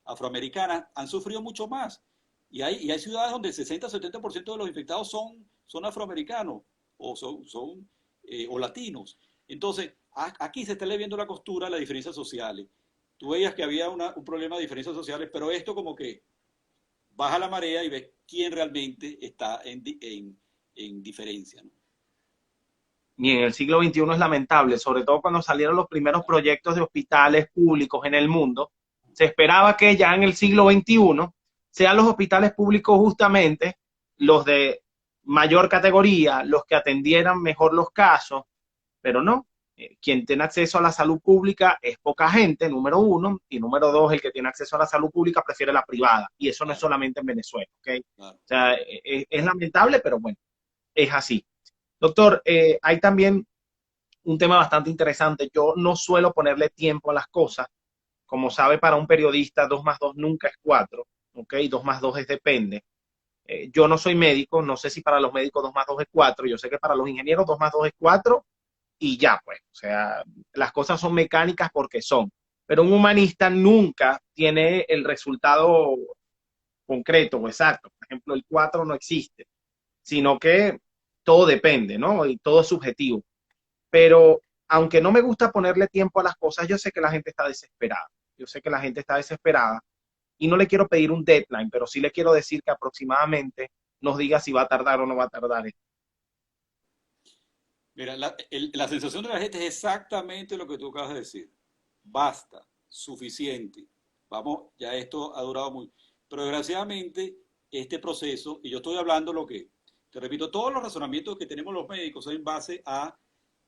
afroamericanas han sufrido mucho más. Y hay ciudades donde el 60-70% de los infectados son afroamericanos o latinos. Entonces, aquí se está le viendo la costura, las diferencias sociales. Tú veías que había un problema de diferencias sociales, pero esto como que baja la marea y ves quién realmente está en diferencia, ¿no? Y en el siglo XXI es lamentable, sobre todo cuando salieron los primeros proyectos de hospitales públicos en el mundo. Se esperaba que ya en el siglo XXI sean los hospitales públicos justamente los de mayor categoría, los que atendieran mejor los casos, pero no. Quien tiene acceso a la salud pública es poca gente, número uno, y número dos, el que tiene acceso a la salud pública prefiere la privada, y eso no es Claro, solamente en Venezuela, ¿ok? claro. O sea, es lamentable, pero bueno, es así. Doctor, hay también un tema bastante interesante. Yo no suelo ponerle tiempo a las cosas. Como sabe, para un periodista, 2 más 2 nunca es 4, ¿ok? 2 más 2 es depende. Yo no soy médico, no sé si para los médicos 2 más 2 es 4. Yo sé que para los ingenieros 2 más 2 es 4 y ya, pues. O sea, las cosas son mecánicas porque son. Pero un humanista nunca tiene el resultado concreto o exacto. Por ejemplo, el 4 no existe, sino que todo depende, ¿no? Y todo es subjetivo. Pero aunque no me gusta ponerle tiempo a las cosas, yo sé que la gente está desesperada. Yo sé que la gente está desesperada y no le quiero pedir un deadline, pero sí le quiero decir que aproximadamente nos diga si va a tardar o no va a tardar. Mira, la sensación de la gente es exactamente lo que tú acabas de decir. Basta, suficiente. Vamos, ya esto ha durado mucho. Pero desgraciadamente, este proceso, y yo estoy hablando te repito, todos los razonamientos que tenemos los médicos son en base a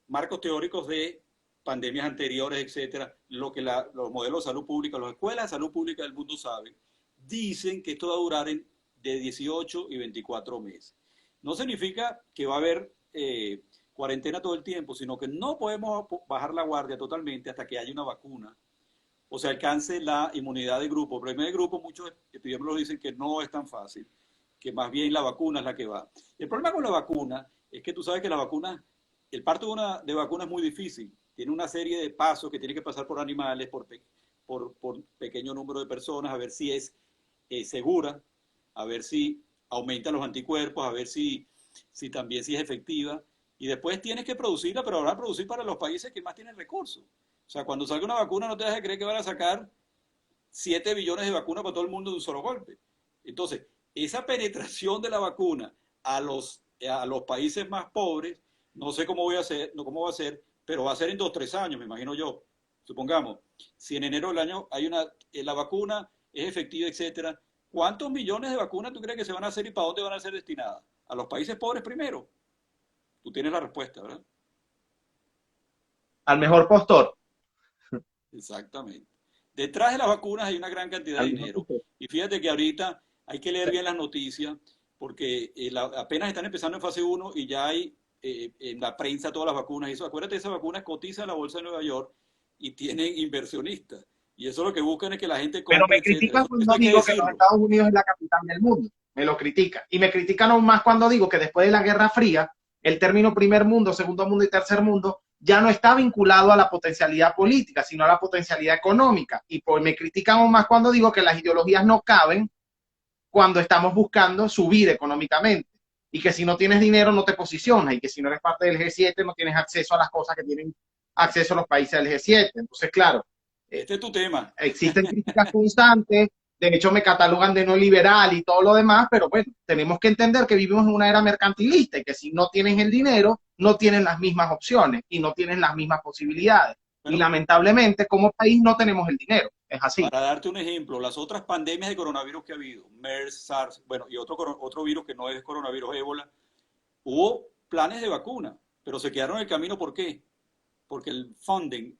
marcos teóricos de pandemias anteriores, etcétera, lo que los modelos de salud pública, las escuelas de salud pública del mundo saben, dicen que esto va a durar de 18 y 24 meses. No significa que va a haber cuarentena todo el tiempo, sino que no podemos bajar la guardia totalmente hasta que haya una vacuna o se alcance la inmunidad de grupo. El problema de grupo, muchos epidemiólogos dicen que no es tan fácil, que más bien la vacuna es la que va. El problema con la vacuna es que tú sabes que la vacuna, el parto de vacuna es muy difícil. Tiene una serie de pasos que tiene que pasar por animales, por pequeño número de personas, a ver si es segura, a ver si aumenta los anticuerpos, a ver si también si es efectiva. Y después tienes que producirla, pero ahora producir para los países que más tienen recursos. O sea, cuando salga una vacuna no te dejes creer que van a sacar 7 billones de vacunas para todo el mundo de un solo golpe. Entonces, esa penetración de la vacuna a los países más pobres, no sé cómo voy a hacer, no cómo va a ser, pero va a ser en 2 o 3 años, me imagino yo. Supongamos, si en enero del año hay la vacuna es efectiva, etcétera, ¿cuántos millones de vacunas tú crees que se van a hacer y para dónde van a ser destinadas? ¿A los países pobres primero? Tú tienes la respuesta, ¿verdad? Al mejor postor. Exactamente. Detrás de las vacunas hay una gran cantidad de Al mejor dinero. postor. Y fíjate que ahorita hay que leer bien las noticias porque apenas están empezando en fase 1 y ya hay en la prensa todas las vacunas. Y eso, acuérdate, esas vacunas cotizan en la bolsa de Nueva York y tienen inversionistas. Y eso lo que buscan es que la gente Pero compre, me etcétera. critican Eso cuando hay que digo que los decirlo. Estados Unidos es la capital del mundo. Me lo critican. Y me critican aún más cuando digo que después de la Guerra Fría, el término primer mundo, segundo mundo y tercer mundo ya no está vinculado a la potencialidad política, sino a la potencialidad económica. Y pues me critican aún más cuando digo que las ideologías no caben cuando estamos buscando subir económicamente. Y que si no tienes dinero no te posicionas. Y que si no eres parte del G7 no tienes acceso a las cosas que tienen acceso a los países del G7. Entonces, claro, Este es tu tema. existen críticas constantes, de hecho me catalogan de no liberal y todo lo demás, pero bueno, tenemos que entender que vivimos en una era mercantilista y que si no tienes el dinero, no tienes las mismas opciones y no tienes las mismas posibilidades. Y Bueno, lamentablemente como país no tenemos el dinero, es así. para darte un ejemplo, las otras pandemias de coronavirus que ha habido, MERS, SARS, bueno, y otro virus que no es coronavirus, ébola, hubo planes de vacuna, pero se quedaron en el camino. ¿Por qué? Porque el funding,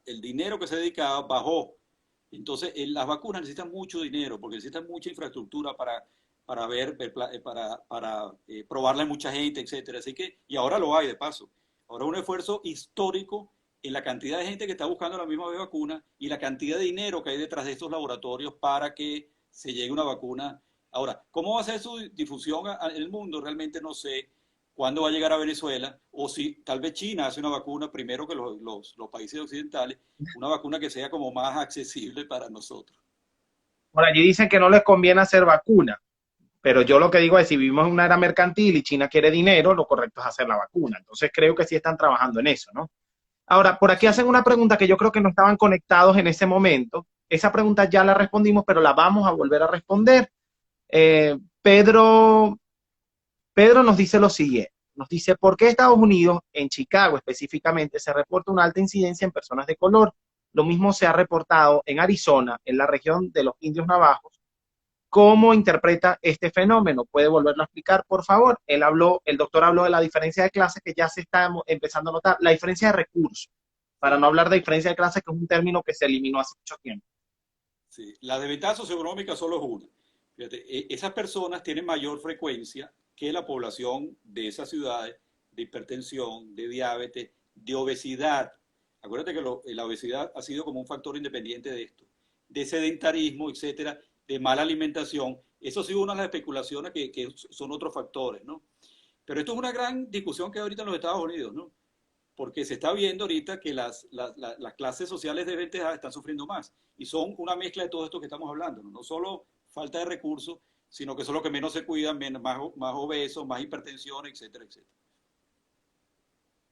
el dinero que se dedicaba bajó. Entonces, las vacunas necesitan mucho dinero, porque necesitan mucha infraestructura para probarla en mucha gente, etcétera. Así que, y ahora lo hay de paso. Ahora un esfuerzo histórico en la cantidad de gente que está buscando la misma vacuna y la cantidad de dinero que hay detrás de estos laboratorios para que se llegue una vacuna. Ahora, ¿cómo va a ser su difusión en el mundo? Realmente no sé cuándo va a llegar a Venezuela, o si tal vez China hace una vacuna primero que los países occidentales, una vacuna que sea como más accesible para nosotros. Por allí dicen que no les conviene hacer vacuna, pero yo lo que digo es, si vivimos en una era mercantil y China quiere dinero, lo correcto es hacer la vacuna. Entonces creo que sí están trabajando en eso, ¿no? Ahora, por aquí hacen Sí. una pregunta que yo creo que no estaban conectados en ese momento. Esa pregunta ya la respondimos, pero la vamos a volver a responder. Eh, Pedro, Pedro nos dice lo siguiente. Nos dice, ¿por qué Estados Unidos, en Chicago específicamente, se reporta una alta incidencia en personas de color? Lo mismo se ha reportado en Arizona, en la región de los indios navajos. ¿Cómo interpreta este fenómeno? ¿Puede volverlo a explicar, por favor? El doctor habló de la diferencia de clase que ya se está empezando a notar, la diferencia de recursos, para no Sí. hablar de diferencia de clase, que es un término que se eliminó hace mucho tiempo. Sí, la desventaja socioeconómica solo es una. Fíjate, esas personas tienen mayor frecuencia que la población de esas ciudades de hipertensión, de diabetes, de obesidad. Acuérdate que la obesidad ha sido como un factor independiente de esto, de sedentarismo, etcétera, de mala alimentación. Eso ha sido una de las especulaciones que son otros factores, ¿no? Pero esto es una gran discusión que hay ahorita en los Estados Unidos, ¿no? Porque se está viendo ahorita que las clases sociales desventajadas están sufriendo más. Y son una mezcla de todo esto que estamos hablando, ¿no? No solo falta de recursos, sino que son los que menos se cuidan, más obesos, más hipertensión, etcétera, etcétera.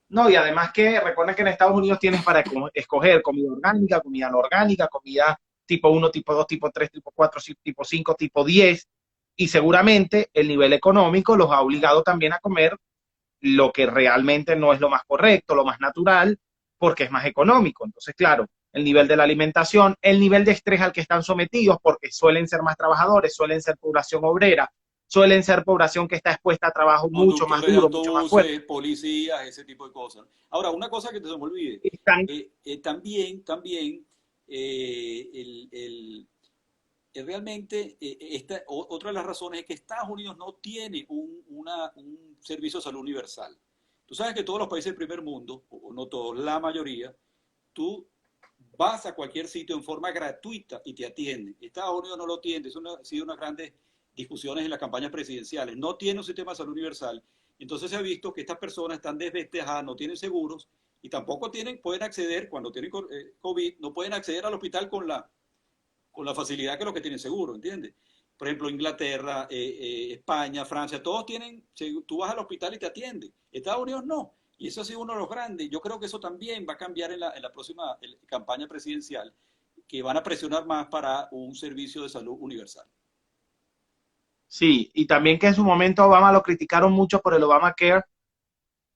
No, y además que recuerden que en Estados Unidos tienes para escoger comida orgánica, comida no orgánica, comida tipo uno, tipo 2, tipo 3, tipo 4, tipo 5, tipo 10, y seguramente el nivel económico los ha obligado también a comer lo que realmente no es lo más correcto, lo más natural, porque es más económico. Entonces, claro, el nivel de la alimentación, el nivel de estrés al que están sometidos, porque suelen ser más trabajadores, suelen ser población obrera, suelen ser población que está expuesta a trabajo mucho más Conductores de duro, mucho más fuerte. autobuses, policías, ese tipo de cosas. Ahora, una cosa que te se me olvide, Están, también realmente otra de las razones es que Estados Unidos no tiene un servicio de salud universal. Tú sabes que todos los países del primer mundo, o no todos, la mayoría, tú vas a cualquier sitio en forma gratuita y te atienden. Estados Unidos no lo tiene, eso ha sido unas grandes discusiones en las campañas presidenciales. No tiene un sistema de salud universal. Entonces se ha visto que estas personas están desventajadas, no tienen seguros y tampoco pueden acceder, cuando tienen COVID, no pueden acceder al hospital con la facilidad que los que tienen seguro, ¿entiendes? Por ejemplo, Inglaterra, España, Francia, todos tienen, tú vas al hospital y te atienden. Estados Unidos no. Y eso ha sido uno de los grandes. Yo creo que eso también va a cambiar en la próxima campaña presidencial, que van a presionar más para un servicio de salud universal. sí, y también que en su momento Obama lo criticaron mucho por el Obamacare,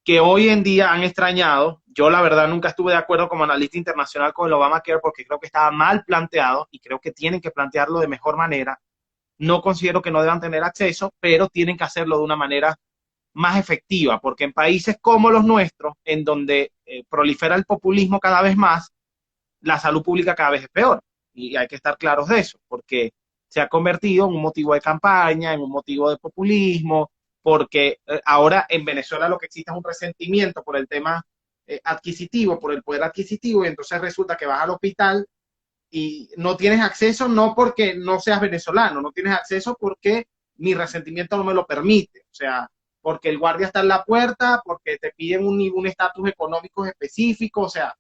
que hoy en día han extrañado. Yo la verdad nunca estuve de acuerdo como analista internacional con el Obamacare porque creo que estaba mal planteado y creo que tienen que plantearlo de mejor manera. No considero que no deban tener acceso, pero tienen que hacerlo de una manera más efectiva, porque en países como los nuestros, en donde prolifera el populismo cada vez más, la salud pública cada vez es peor. Y hay que estar claros de eso, porque se ha convertido en un motivo de campaña, en un motivo de populismo, porque ahora en Venezuela lo que existe es un resentimiento por el tema adquisitivo, por el poder adquisitivo, y entonces resulta que vas al hospital y no tienes acceso no porque no seas venezolano, no tienes acceso porque mi resentimiento no me lo permite, o sea, porque el guardia está en la puerta, porque te piden un estatus económico específico, o sea,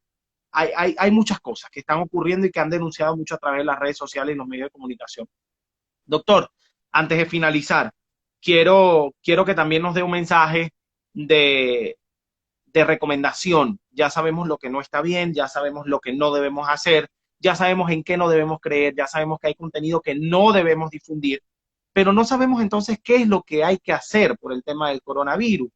hay muchas cosas que están ocurriendo y que han denunciado mucho a través de las redes sociales y los medios de comunicación. Doctor, antes de finalizar, quiero que también nos dé un mensaje de, de recomendación. Ya sabemos lo que no está bien, ya sabemos lo que no debemos hacer, ya sabemos en qué no debemos creer, ya sabemos que hay contenido que no debemos difundir, pero no sabemos entonces qué es lo que hay que hacer por el tema del coronavirus.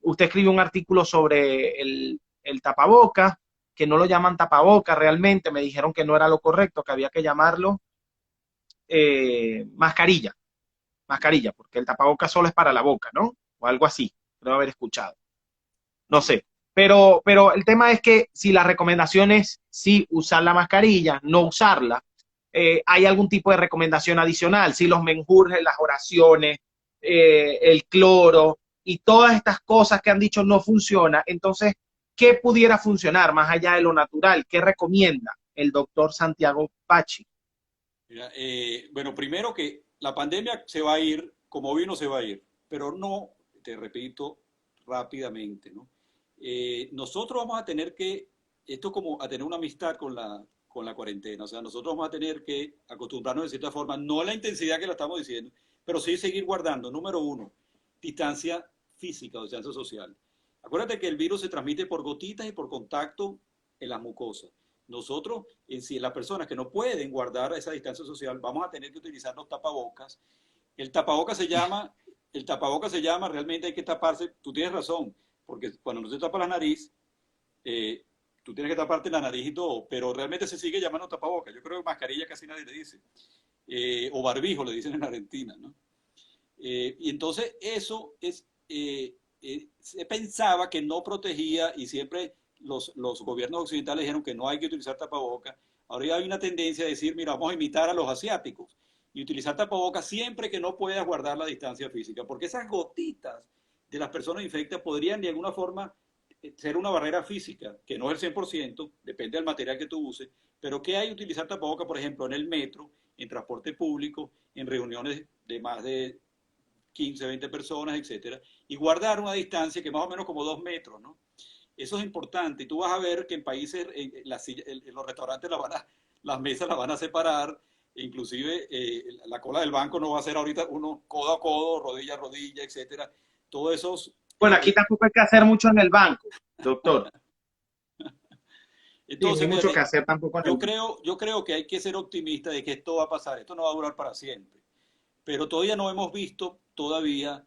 Usted escribió un artículo sobre el tapaboca, que no lo llaman tapaboca realmente, me dijeron que no era lo correcto, que había que llamarlo mascarilla, mascarilla, porque el tapaboca solo es para la boca, ¿no? O algo así, creo haber escuchado. No Sí. sé. Pero el tema es que si la recomendación es sí usar la mascarilla, no usarla, hay algún tipo de recomendación adicional, si los menjurjes, las oraciones, el cloro y todas estas cosas que han dicho no funciona, entonces, ¿qué pudiera funcionar más allá de lo natural? ¿Qué recomienda el doctor Santiago Pachi? Mira, bueno, primero que la pandemia se va a ir, como vino se va a ir, pero no, te repito, rápidamente, ¿no? Nosotros vamos a tener que, esto como a tener una amistad con la cuarentena, o sea, nosotros vamos a tener que acostumbrarnos de cierta forma, no a la intensidad que la estamos diciendo, pero sí seguir guardando, número uno, distancia física o distancia social. Acuérdate que el virus se transmite por gotitas y por contacto en las mucosas. Nosotros, si las personas que no pueden guardar esa distancia social, vamos a tener que utilizar los tapabocas. El tapabocas se llama, el tapabocas se llama, realmente hay que taparse, tú tienes razón, porque cuando no se tapa la nariz, eh, tú tienes que taparte la nariz y todo, pero realmente se sigue llamando tapabocas. Yo creo que mascarilla casi nadie le dice, o barbijo le dicen en Argentina, ¿no? Y entonces eso es, se pensaba que no protegía y siempre los gobiernos occidentales dijeron que no hay que utilizar tapabocas. Ahora ya hay una tendencia a decir, mira, vamos a imitar a los asiáticos y utilizar tapabocas siempre que no puedas guardar la distancia física, porque esas gotitas de las personas infectadas podrían de alguna forma ser una barrera física, que no es el 100%, depende del material que tú uses, pero que hay que utilizar tapabocas, por ejemplo, en el metro, en transporte público, en reuniones de más de 15, 20 personas, etcétera, y guardar una distancia que más o menos como 2 metros, ¿no? Eso es importante. Y tú vas a ver que en países, en los restaurantes las mesas las van a separar, inclusive la cola del banco no va a ser ahorita uno codo a codo, rodilla a rodilla, etcétera. Todos esos... Bueno, aquí tampoco hay que hacer mucho en el banco, doctor. Sí, no hay entonces, mucho que fíjate, hacer tampoco en el banco. yo creo que hay que ser optimista de que esto va a pasar, esto no va a durar para siempre. Pero todavía no hemos visto todavía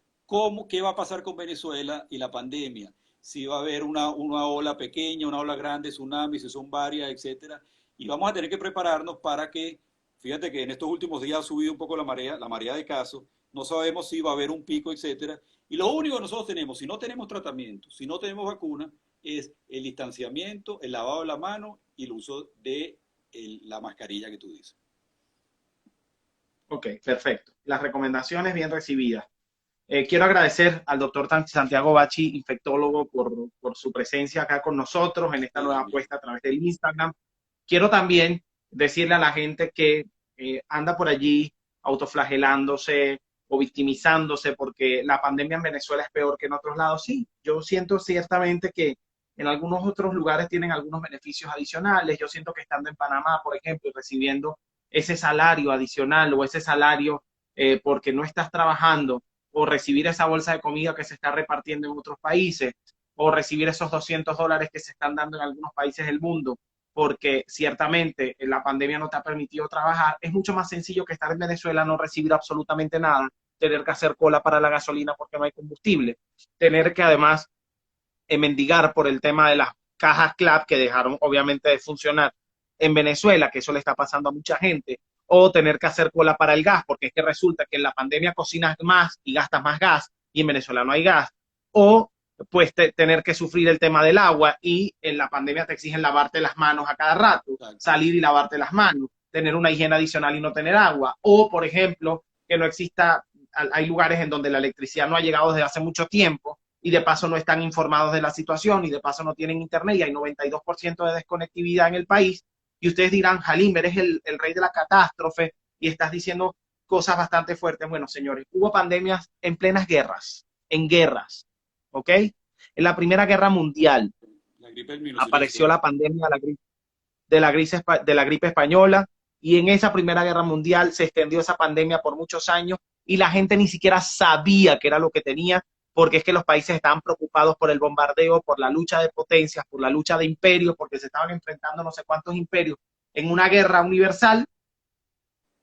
qué va a pasar con Venezuela y la pandemia. Si va a haber una ola pequeña, una ola grande, tsunamis, si son varias, etcétera. Y vamos a tener que prepararnos para que, fíjate que en estos últimos días ha subido un poco la marea de casos, no sabemos si va a haber un pico, etcétera. Y lo único que nosotros tenemos, si no tenemos tratamiento, si no tenemos vacuna, es el distanciamiento, el lavado de la mano y el uso de la mascarilla que tú dices. Ok, perfecto. Las recomendaciones bien recibidas. Quiero agradecer al doctor Santiago Bachi, infectólogo, por su presencia acá con nosotros en esta Sí, nueva Daniel. apuesta a través del Instagram. Quiero también decirle a la gente que anda por allí autoflagelándose o victimizándose porque la pandemia en Venezuela es peor que en otros lados. Sí, yo siento ciertamente que en algunos otros lugares tienen algunos beneficios adicionales. Yo siento que estando en Panamá, por ejemplo, y recibiendo ese salario adicional o ese salario porque no estás trabajando, o recibir esa bolsa de comida que se está repartiendo en otros países, o recibir esos $200 que se están dando en algunos países del mundo, porque ciertamente la pandemia no te ha permitido trabajar, es mucho más sencillo que estar en Venezuela, no recibir absolutamente nada, tener que hacer cola para la gasolina porque no hay combustible, tener que además mendigar por el tema de las cajas CLAP que dejaron obviamente de funcionar en Venezuela, que eso le está pasando a mucha gente, o tener que hacer cola para el gas, porque es que resulta que en la pandemia cocinas más y gastas más gas y en Venezuela no hay gas, o pues tener que sufrir el tema del agua y en la pandemia te exigen lavarte las manos a cada rato, Exacto. salir y lavarte las manos, tener una higiene adicional y no tener agua, o por ejemplo, que no exista, hay lugares en donde la electricidad no ha llegado desde hace mucho tiempo y de paso no están informados de la situación y de paso no tienen internet y hay 92% de desconectividad en el país y ustedes dirán, Halim, eres el rey de la catástrofe y estás diciendo cosas bastante fuertes. Bueno, señores, hubo pandemias en plenas guerras, en guerras, ¿ok? En la Primera Guerra Mundial La gripe del apareció 1912. la pandemia de la gripe española y en esa Primera Guerra Mundial se extendió esa pandemia por muchos años y la gente ni siquiera sabía qué era lo que tenía porque es que los países estaban preocupados por el bombardeo, por la lucha de potencias, por la lucha de imperios, porque se estaban enfrentando no sé cuántos imperios en una guerra universal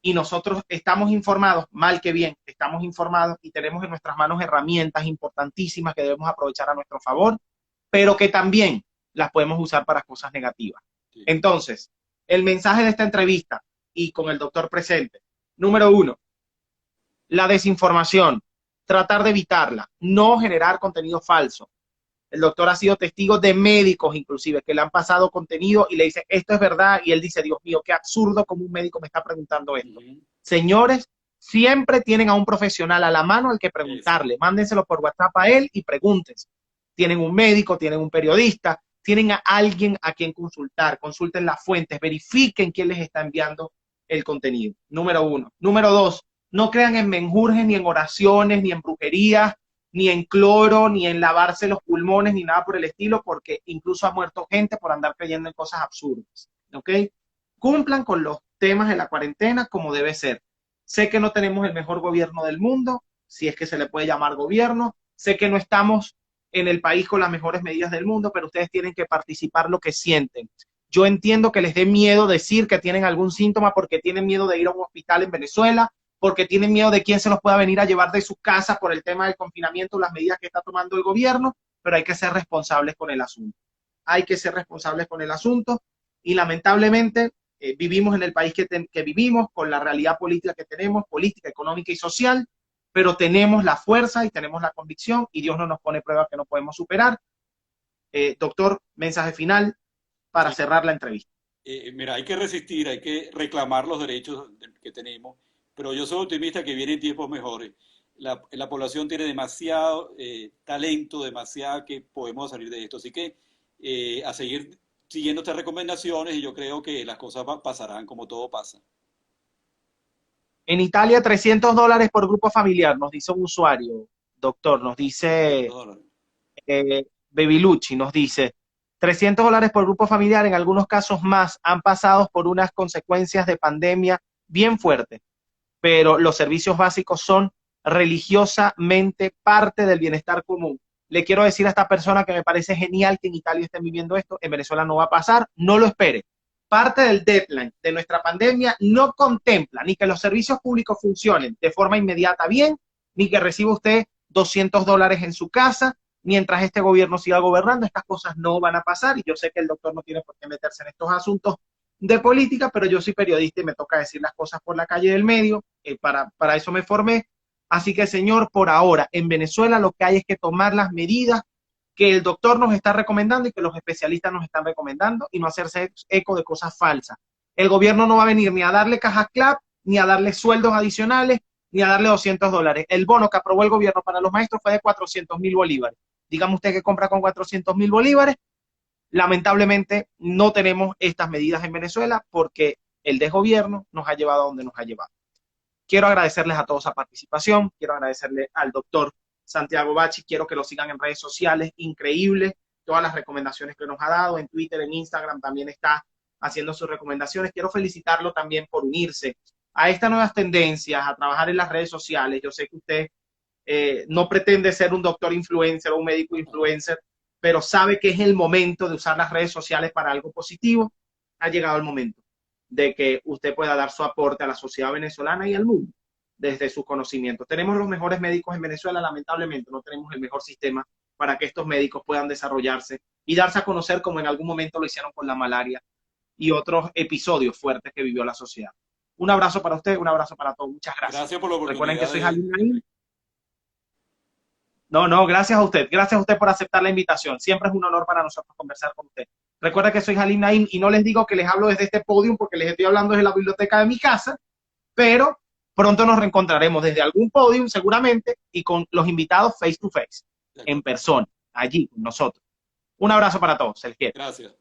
y nosotros estamos informados, mal que bien, estamos informados y tenemos en nuestras manos herramientas importantísimas que debemos aprovechar a nuestro favor, pero que también las podemos usar para cosas negativas. Sí. Entonces, el mensaje de esta entrevista y con el doctor presente, número uno, la desinformación, tratar de evitarla, no generar contenido falso. El doctor ha sido testigo de médicos inclusive que le han pasado contenido y le dicen, esto es verdad, y él dice, Dios mío, qué absurdo como un médico me está preguntando Uh esto. -huh. Señores, siempre tienen a un profesional a la mano al que Exacto. preguntarle. Mándenselo por WhatsApp a él y pregúntense. Tienen un médico, tienen un periodista, tienen a alguien a quien consultar. Consulten las fuentes, verifiquen quién les está enviando el contenido. Número uno. Número dos, no crean en menjurjes, ni en oraciones, ni en brujerías, ni en cloro, ni en lavarse los pulmones, ni nada por el estilo, porque incluso ha muerto gente por andar creyendo en cosas absurdas. ¿Ok? Cumplan con los temas de la cuarentena como debe ser. Sé que no tenemos el mejor gobierno del mundo, si es que se le puede llamar gobierno. Sé que no estamos en el país con las mejores medidas del mundo, pero ustedes tienen que participar lo que sienten. Yo entiendo que les dé miedo decir que tienen algún síntoma porque tienen miedo de ir a un hospital en Venezuela, porque tienen miedo de quién se los pueda venir a llevar de sus casas por el tema del confinamiento, las medidas que está tomando el gobierno, pero hay que ser responsables con el asunto. Hay que ser responsables con el asunto y lamentablemente vivimos en el país que vivimos, con la realidad política que tenemos, política, económica y social, pero tenemos la fuerza y tenemos la convicción y Dios no nos pone pruebas que no podemos superar. Doctor, mensaje final para Sí. cerrar la entrevista. Mira, hay que resistir, hay que reclamar los derechos que tenemos, pero yo soy optimista que vienen tiempos mejores. La población tiene demasiado talento, demasiado que podemos salir de esto. Así que a seguir siguiendo estas recomendaciones y yo creo que las cosas pasarán como todo pasa. En Italia, $300 por grupo familiar, nos dice un usuario, doctor, nos dice $300. Bebilucci, nos dice, $300 por grupo familiar, en algunos casos más, han pasado por unas consecuencias de pandemia bien fuertes, pero los servicios básicos son religiosamente parte del bienestar común. Le quiero decir a esta persona que me parece genial que en Italia estén viviendo esto, en Venezuela no va a pasar, no lo espere. Parte del deadline de nuestra pandemia no contempla ni que los servicios públicos funcionen de forma inmediata bien, ni que reciba usted $200 en su casa, mientras este gobierno siga gobernando. Estas cosas no van a pasar y yo sé que el doctor no tiene por qué meterse en estos asuntos de política, pero yo soy periodista y me toca decir las cosas por la calle del medio, para eso me formé. Así que, señor, por ahora, en Venezuela lo que hay es que tomar las medidas que el doctor nos está recomendando y que los especialistas nos están recomendando y no hacerse eco de cosas falsas. El gobierno no va a venir ni a darle caja clap, ni a darle sueldos adicionales, ni a darle $200. El bono que aprobó el gobierno para los maestros fue de 400.000 bolívares. Dígame usted que compra con 400.000 bolívares. Lamentablemente no tenemos estas medidas en Venezuela porque el desgobierno nos ha llevado a donde nos ha llevado. Quiero agradecerles a todos la participación, quiero agradecerle al doctor Santiago Bachi, quiero que lo sigan en redes sociales, increíble, todas las recomendaciones que nos ha dado, en Twitter, en Instagram también está haciendo sus recomendaciones. Quiero felicitarlo también por unirse a estas nuevas tendencias, a trabajar en las redes sociales. Yo sé que usted no pretende ser un doctor influencer o un médico influencer, pero sabe que es el momento de usar las redes sociales para algo positivo. Ha llegado el momento de que usted pueda dar su aporte a la sociedad venezolana y al mundo desde sus conocimientos. Tenemos los mejores médicos en Venezuela, lamentablemente no tenemos el mejor sistema para que estos médicos puedan desarrollarse y darse a conocer como en algún momento lo hicieron con la malaria y otros episodios fuertes que vivió la sociedad. Un abrazo para usted, un abrazo para todos. Muchas gracias. Gracias por la Recuerden que oportunidad soy de... Halim Naim. No, gracias a usted. Gracias a usted por aceptar la invitación. Siempre es un honor para nosotros conversar con usted. Recuerda que soy Halim Naim y no les digo que les hablo desde este podium porque les estoy hablando desde la biblioteca de mi casa, pero pronto nos reencontraremos desde algún podium seguramente y con los invitados face to face, en persona, allí con nosotros. Un abrazo para todos. Se les quiere. Gracias.